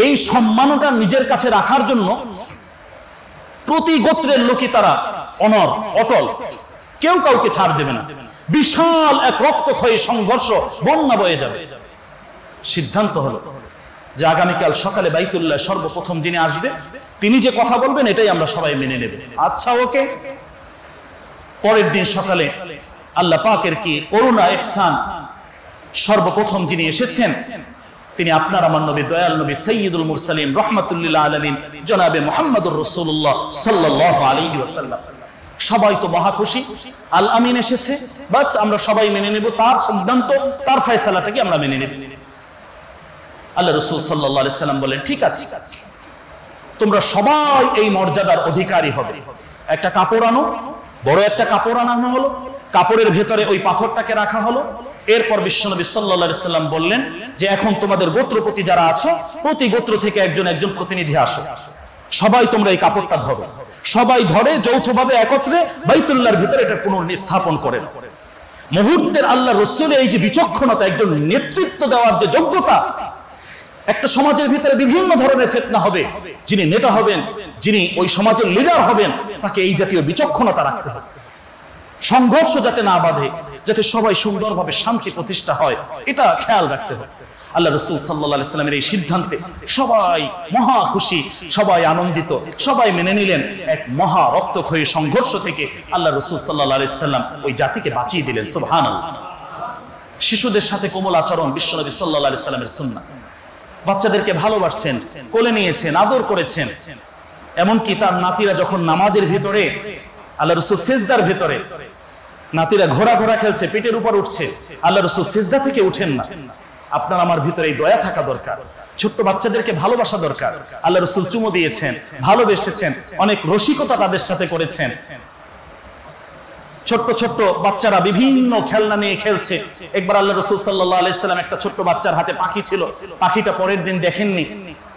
এই সম্মানটা নিজের কাছে রাখার জন্য প্রতি গোত্রের লোকই তারা অটল, কেউ কাউকে ছাড় দেবে না। বিশাল এক রক্তক্ষয়ী সংঘর্ষ, বন্যা বয়ে যাবে। সিদ্ধান্ত হলো যে আগামীকাল সকালে বাইতুল্লাহ সর্বপ্রথম যিনি আসবে তিনি যে কথা বলবেন এটাই আমরা সবাই মেনে নেব। আচ্ছা, ওকে। পরের দিন সকালে আল্লাহ পাকের কি করুণা ইহসান, সর্বপ্রথম যিনি এসেছেন তিনি আপনার আমার নবী, দয়াল নবী, সাইয়্যিদুল মুরসালিন, রাহমাতুল লিল আলামিন, জনাবে মুহাম্মদুর রাসূলুল্লাহ সাল্লাল্লাহু আলাইহি ওয়াসাল্লাম। সবাই তো মহা খুশি, আল আমিন এসেছে, বাস আমরা সবাই মেনে নেব, তার সিদ্ধান্ত, তার ফয়সালাটাকে আমরা মেনে নেব। আল্লাহ রাসূল সাল্লাল্লাহু আলাইহি সাল্লাম বলেন, ঠিক আছে, তোমরা সবাই এই মর্যাদার অধিকারী হবে। একটা কাপড় আনো, বড় একটা কাপড় আনানো হলো, কাপড়ের ভেতরে ওই পাথরটাকে রাখা হলো। এরপর বিশ্বনবী সাল্লাল্লাহু আলাইহি সাল্লাম বললেন যে এখন তোমাদের গোত্রপতি যারা আছো, প্রতি গোত্র থেকে একজন একজন প্রতিনিধি আসো, সবাই তোমরা এই কাপড়টা ধরো। সবাই ধরে যৌথভাবে একত্রে বাইতুল্লাহর ভিতরে এটা পুনর্স্থাপন করেন। মুহূর্তের আল্লাহ রাসূলের এই যে বিচক্ষণতা, একজন নেতৃত্ব দেওয়ার যে যোগ্যতা, একটা সমাজের ভিতরে বিভিন্ন ধরনের ফিতনা হবে, যিনি নেতা হবেন, যিনি ওই সমাজের লিডার হবেন, তাকে এই জাতীয় বিচক্ষণতা রাখতে হবে। সংঘর্ষ যাতে না বাঁধে, যাতে সবাই সুন্দরভাবে শান্তি প্রতিষ্ঠা হয়, এটা খেয়াল রাখতে হবে। আল্লাহ রাসূল সাল্লাল্লাহু আলাইহি সাল্লামের এই সিদ্ধান্তে সবাই মহা খুশি, সবাই আনন্দিত, সবাই মেনে নিলেন। এক মহা রক্তক্ষয়ী সংঘর্ষ থেকে আল্লাহ রাসূল সাল্লাল্লাহু আলাইহি সাল্লাম ওই জাতিকে বাঁচিয়ে দিলেন। সুবহানাল্লাহ। শিশুদের সাথে কোমল আচরণ বিশ্বনবী সাল্লাল্লাহু আলাইহি সাল্লামের সুন্নাহ। বাচ্চাদেরকে ভালোবাসছেন, কোলে নিয়েছেন, আদর করেছেন। এমনকি তার নাতিরা যখন নামাজের ভিতরে, আল্লাহ রাসূল সিজদার ভিতরে, নাতিরা ঘোড়া ঘোড়া খেলছে, পিঠের উপর উঠছে, আল্লাহ রাসূল সিজদা থেকে উঠেন না। আপনার আমার ভিতরে এই দয়া থাকা দরকার, ছোট্ট বাচ্চাদেরকে ভালোবাসা দরকার। আল্লাহ রাসূল চুমু দিয়েছেন, ভালোবেসেছেন, অনেক রসিকতা তাদের সাথে করেছেন। ছোট্ট ছোট্ট বাচ্চারা বিভিন্ন খেলনা নিয়ে খেলছে। একবার আল্লাহ রাসূল সাল্লাল্লাহু আলাইহি সাল্লাম একটা ছোট্ট বাচ্চার হাতে পাখি ছিল, পাখিটা পরের দিন দেখেননি।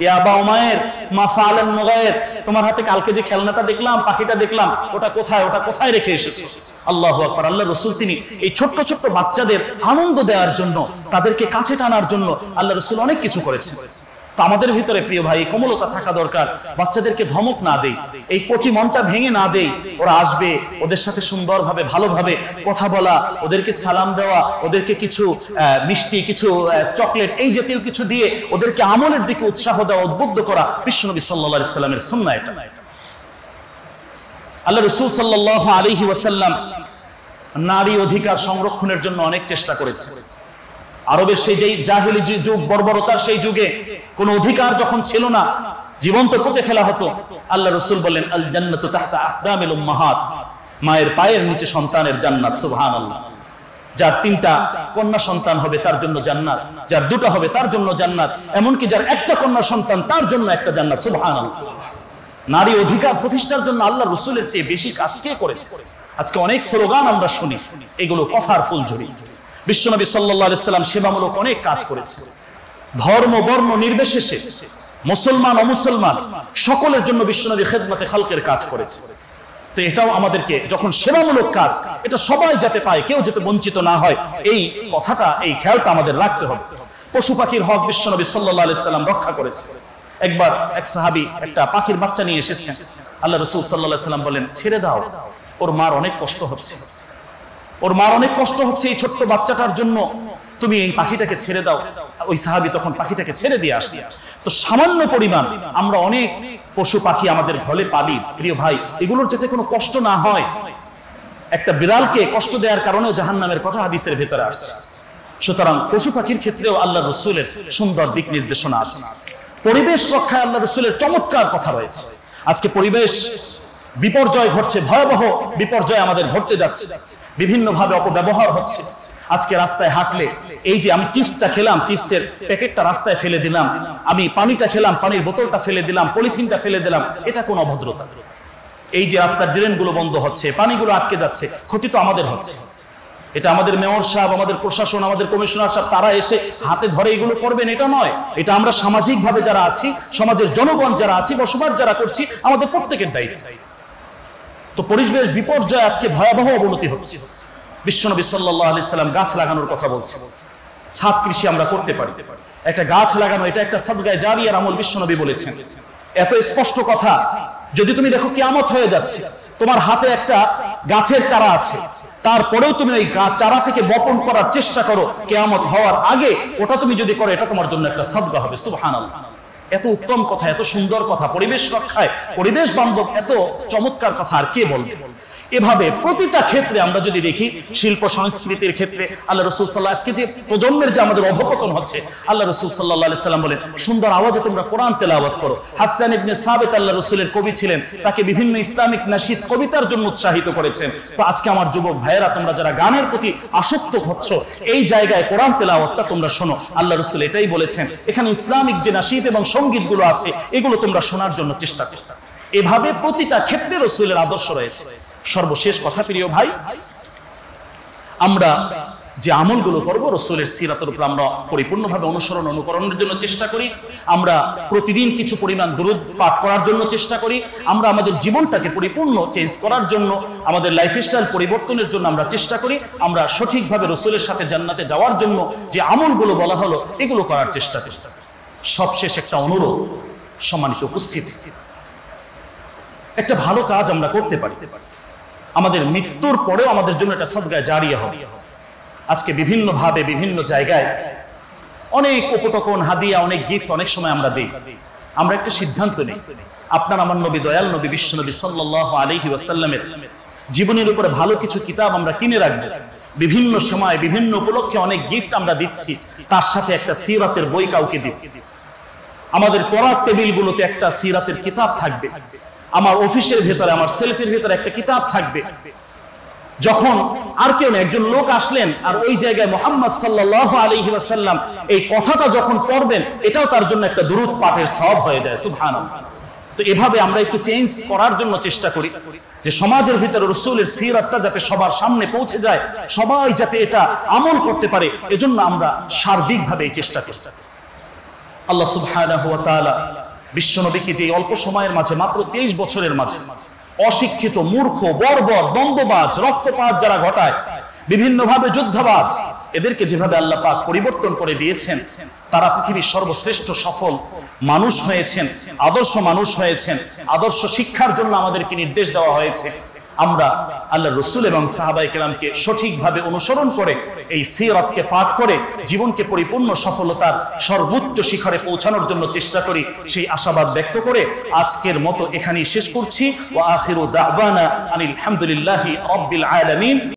ইয়া আবা উমাইর মা ফাআলান মুগাইর, তোমার হাতে কালকে যে খেলনাটা দেখলাম, পাখিটা দেখলাম, ওটা কোথায় রেখে এসেছো? আল্লাহু আকবার। আল্লাহ রাসূল তিনি এই ছোট্ট ছোট্ট বাচ্চাদের আনন্দ দেওয়ার জন্য, তাদেরকে কাছে টানার জন্য আল্লাহ রাসূল অনেক কিছু করেছেন। তো আমাদের ভিতরে প্রিয় ভাই কোমলতা থাকা দরকার। বাচ্চাদেরকে ধমক না দেই, এই কচি মনটা ভেঙে না দেই। ওরা আসবে, ওদের সাথে সুন্দরভাবে ভালোভাবে কথা বলা, ওদেরকে সালাম দেওয়া, ওদেরকে কিছু মিষ্টি, কিছু চকলেট, এই জাতীয় কিছু দিয়ে ওদেরকে আমলের দিকে উৎসাহ দেওয়া, উদ্বুদ্ধ করা বিশ্বনবী সাল্লাল্লাহু আলাইহি সাল্লামের সুন্নাহ। এটা আল্লাহ রাসূল সাল্লাল্লাহু আলাইহি ওয়াসাল্লাম নারী অধিকার সংরক্ষণের জন্য অনেক চেষ্টা করেছে। আরবের সেই যে জাহেলি যুগ, বর্বরতার সেই যুগে কোন অধিকার যখন ছিল না, জীবন্ত পুঁতে ফেলা হতো, আল্লাহ রাসূল বলেন আল জান্নাতু তাহতা আকদামিল উম্মাহাত, মায়ের পায়ের নিচে সন্তানের জান্নাত। সুবহানাল্লাহ। যার 3টা কন্যা সন্তান হবে তার জন্য জান্নাত, যার 2টা হবে তার জন্য জান্নাত, এমনকি যার 1টা কন্যা সন্তান তার জন্য একটা জান্নাত। সুবহানাল্লাহ। নারী অধিকার প্রতিষ্ঠার জন্য আল্লাহ রাসূলের চেয়ে বেশি কাজ কে করেছে? আজকে অনেক স্লোগান আমরা শুনি, এগুলো কথার ফুলঝুরি। বিশ্বনবী সাল্লাল্লাহু আলাইহি সাল্লাম সেবামূলক অনেক কাজ করেছে, ধর্ম বর্ণ নির্বিশেষে, মুসলমান অমুসলমান সকলের জন্য বিশ্বনবী খেদমতে খালকের কাজ করেছে। তো এটাও আমাদেরকে, যখন সেবামূলক কাজ, এটা সবাই যাতে পায়, কেউ যাতে বঞ্চিত না হয়, এই কথাটা, এই খেয়ালটা আমাদের রাখতে হবে। পশু পাখির হক বিশ্বনবী সাল্লাল্লাহু আলাইহি সাল্লাম রক্ষা করেছে। একবার এক সাহাবী একটা পাখির বাচ্চা নিয়ে এসেছেন, আল্লাহ রাসূল সাল্লাল্লাহু আলাইহি সাল্লাম বলেন, ছেড়ে দাও, ওর মার অনেক কষ্ট হচ্ছে, ওর মার অনেক কষ্ট হচ্ছে এই ছোট্ট বাচ্চাটার জন্য, তুমি এই পাখিটাকে ছেড়ে দাও। ওই সাহাবী তখন পাখিটাকে ছেড়ে দিয়ে আসলেন। তো সামান্য পরিমাণ আমরা অনেক পশু পাখি আমাদের ঘরে পালি, প্রিয় ভাই, এগুলোর যাতে কোনো কষ্ট না হয়। একটা বিড়ালকে কষ্ট দেওয়ার কারণেও জাহান্নামের কথা হাদিসের ভেতরে আসছে। সুতরাং পশু পাখির ক্ষেত্রেও আল্লাহ রাসূলের সুন্দর দিক নির্দেশনা আছে। পরিবেশ রক্ষায় আল্লাহ রাসূলের চমৎকার কথা রয়েছে। আজকে পরিবেশ বিপর্যয় ঘটছে, ভয়াবহ বিপর্যয় আমাদের ঘটতে যাচ্ছে, বিভিন্নভাবে অপব্যবহার হচ্ছে। আজকে রাস্তায় হাঁটলে, এই যে আমি চিপসটা খেলাম, চিপসের প্যাকেটটা রাস্তায় ফেলে দিলাম, আমি পানিটা খেলাম, পানির বোতলটা ফেলে দিলাম, পলিথিনটা ফেলে দিলাম, এটা কোন অভদ্রতা? এই যে রাস্তার ড্রেনগুলো বন্ধ হচ্ছে, পানিগুলো আটকে যাচ্ছে, ক্ষতি তো আমাদের হচ্ছে। এটা আমাদের মেয়র সাহেব, আমাদের প্রশাসন, আমাদের কমিশনার সাহেব তারা এসে হাতে ধরে এগুলো করবেন এটা নয়। এটা আমরা সামাজিকভাবে যারা আছি, সমাজের জনগণ যারা আছি, বসবাস যারা করছি, আমাদের প্রত্যেকের দায়িত্ব। তো পরিবেশ বিপর্যয় আজকে ভয়াবহ অবনতি হচ্ছে। বিশ্বনবী সাল্লাল্লাহু আলাইহি সাল্লাম গাছ লাগানোর কথা বলছে। ছাদ কৃষি আমরা করতে পারি, একটা গাছ লাগানো এটা একটা সাদগায়ে জারিয়ার আমল বিশ্বনবী বলেছেন। এত স্পষ্ট কথা, যদি তুমি দেখো কিয়ামত হয়ে যাচ্ছে, তোমার হাতে একটা গাছের চারা আছে, তারপরেও তুমি ওই চারা থেকে বপন করার চেষ্টা করো, কিয়ামত হওয়ার আগে ওটা তুমি যদি করো, এটা তোমার জন্য একটা সাদগা হবে। সুবহানাল্লাহ। এত উত্তম কথা, এত সুন্দর কথা, পরিবেশ রক্ষায়, পরিবেশ বান্ধব এত চমৎকার কথা আর কে বলবে? এভাবে প্রতিটা ক্ষেত্রে আমরা যদি দেখি, শিল্প সংস্কৃতির ক্ষেত্রে আল্লাহ রাসূল সাল্লাল্লাহু আলাইহি ওয়াসাল্লাম, আজকে যে প্রজন্মের যে আমাদের অধঃপতন হচ্ছে, আল্লাহ রাসূল সাল্লাল্লাহু আলাইহি ওয়াসাল্লাম বলেন, সুন্দর আওয়াজে তোমরা কোরআন তেলাওয়াত করো। হাসান ইবনে সাবিত আল্লাহ রাসূলের কবি ছিলেন, তাকে বিভিন্ন ইসলামিক নাশিদ কবিতার জন্য উৎসাহিত করেছেন। তো আজকে আমার যুবক ভাইয়েরা, তোমরা যারা গানের প্রতি আসক্ত হচ্ছ, এই জায়গায় কোরআন তেলাওয়াতটা তোমরা শোনো। আল্লাহ রাসূল এটাই বলেছেন, এখানে ইসলামিক যে নাশিদ এবং সঙ্গীতগুলো আছে, এগুলো তোমরা শোনার জন্য চেষ্টা করো। এভাবে প্রতিটা ক্ষেত্রে রাসূলের আদর্শ রয়েছে। সর্বশেষ কথা, প্রিয় ভাই, আমরা যে আমলগুলো করব, রাসূলের সিরাতের উপর আমরা পরিপূর্ণভাবে অনুসরণ অনুকরণের জন্য চেষ্টা করি। আমরা প্রতিদিন কিছু পরিমাণ দুরূদ পাঠ করার জন্য চেষ্টা করি। আমরা আমাদের জীবনটাকে পরিপূর্ণ চেঞ্জ করার জন্য, আমাদের লাইফস্টাইল পরিবর্তনের জন্য আমরা চেষ্টা করি। আমরা সঠিকভাবে রাসূলের সাথে জান্নাতে যাওয়ার জন্য যে আমলগুলো বলা হলো, এগুলো করার চেষ্টা করি। সবশেষ একটা অনুরোধ, সম্মানিত উপস্থিতি, একটা ভালো কাজ আমরা করতে পারি, আমাদের মৃত্যুর পরেও আমাদের জন্য একটা সাদগায়ে জারিয়া হবে। আজকে বিভিন্নভাবে বিভিন্ন জায়গায় অনেক উপটকন, হাদিয়া, অনেক গিফট অনেক সময় আমরা দিই। আমরা একটা সিদ্ধান্ত নিই, আপনার আমার নবী, দয়াল নবী বিশ্বনবী সাল্লাল্লাহু আলাইহি ওয়াসাল্লামের জীবনের উপরে ভালো কিছু কিতাব আমরা কিনে রাখবো। বিভিন্ন সময় বিভিন্ন উপলক্ষে অনেক গিফট আমরা দিচ্ছি, তার সাথে একটা সিরাতের বই কাউকে দিই। আমাদের পড়ার টেবিলগুলোতে একটা সিরাতের কিতাব থাকবে, আমার অফিসের ভেতরে, আমার সেলফের ভেতরে একটা কিতাব থাকবে। যখন আর কেউ না, একজন লোক আসলেন আর ওই জায়গায় মুহাম্মদ সাল্লাল্লাহু আলাইহি ওয়াসাল্লাম এই কথাটা যখন পড়বেন, এটাও তার জন্য একটা দুরূদ পাঠের সওয়াব হয়ে যায়। সুবহানাল্লাহ। তো এভাবে আমরা একটু চেঞ্জ করার জন্য চেষ্টা করি, যে সমাজের ভিতরে রাসূলের সিরাতটা যাতে সবার সামনে পৌঁছে যায়, সবাই যাতে এটা আমল করতে পারে, এজন্য আমরা সার্বিকভাবে এই চেষ্টা করি। আল্লাহ সুবহানাহু ওয়া তাআলা বিশ্বনবীকে যে অল্প সময়ের মাঝে, মাত্র 23 বছরের মাঝে, অশিক্ষিত, মূর্খ, বর্বর, দ্বন্দ্ববাজ, রক্তপাত যারা ঘটায়, বিভিন্নভাবে যুদ্ধবাজ, এদেরকে যেভাবে আল্লাহ পাক পরিবর্তন করে দিয়েছেন, তারা পৃথিবীর সর্বশ্রেষ্ঠ সফল মানুষ হয়েছেন, আদর্শ মানুষ হয়েছেন। আদর্শ শিক্ষার জন্য আমাদেরকে নির্দেশ দেওয়া হয়েছে। আমরা আল্লাহর রাসূল এবং সাহাবায়ে কেরামকে সঠিকভাবে অনুসরণ করে, এই সিরাতকে পাঠ করে জীবনকে পরিপূর্ণ সফলতার সর্বোচ্চ শিখরে পৌঁছানোর জন্য চেষ্টা করি। সেই আশাবাদ ব্যক্ত করে আজকের মতো এখানেই শেষ করছি। ওয়া আখিরু দাওয়ানা আনিল হামদুলিল্লাহি রাব্বিল আলামিন।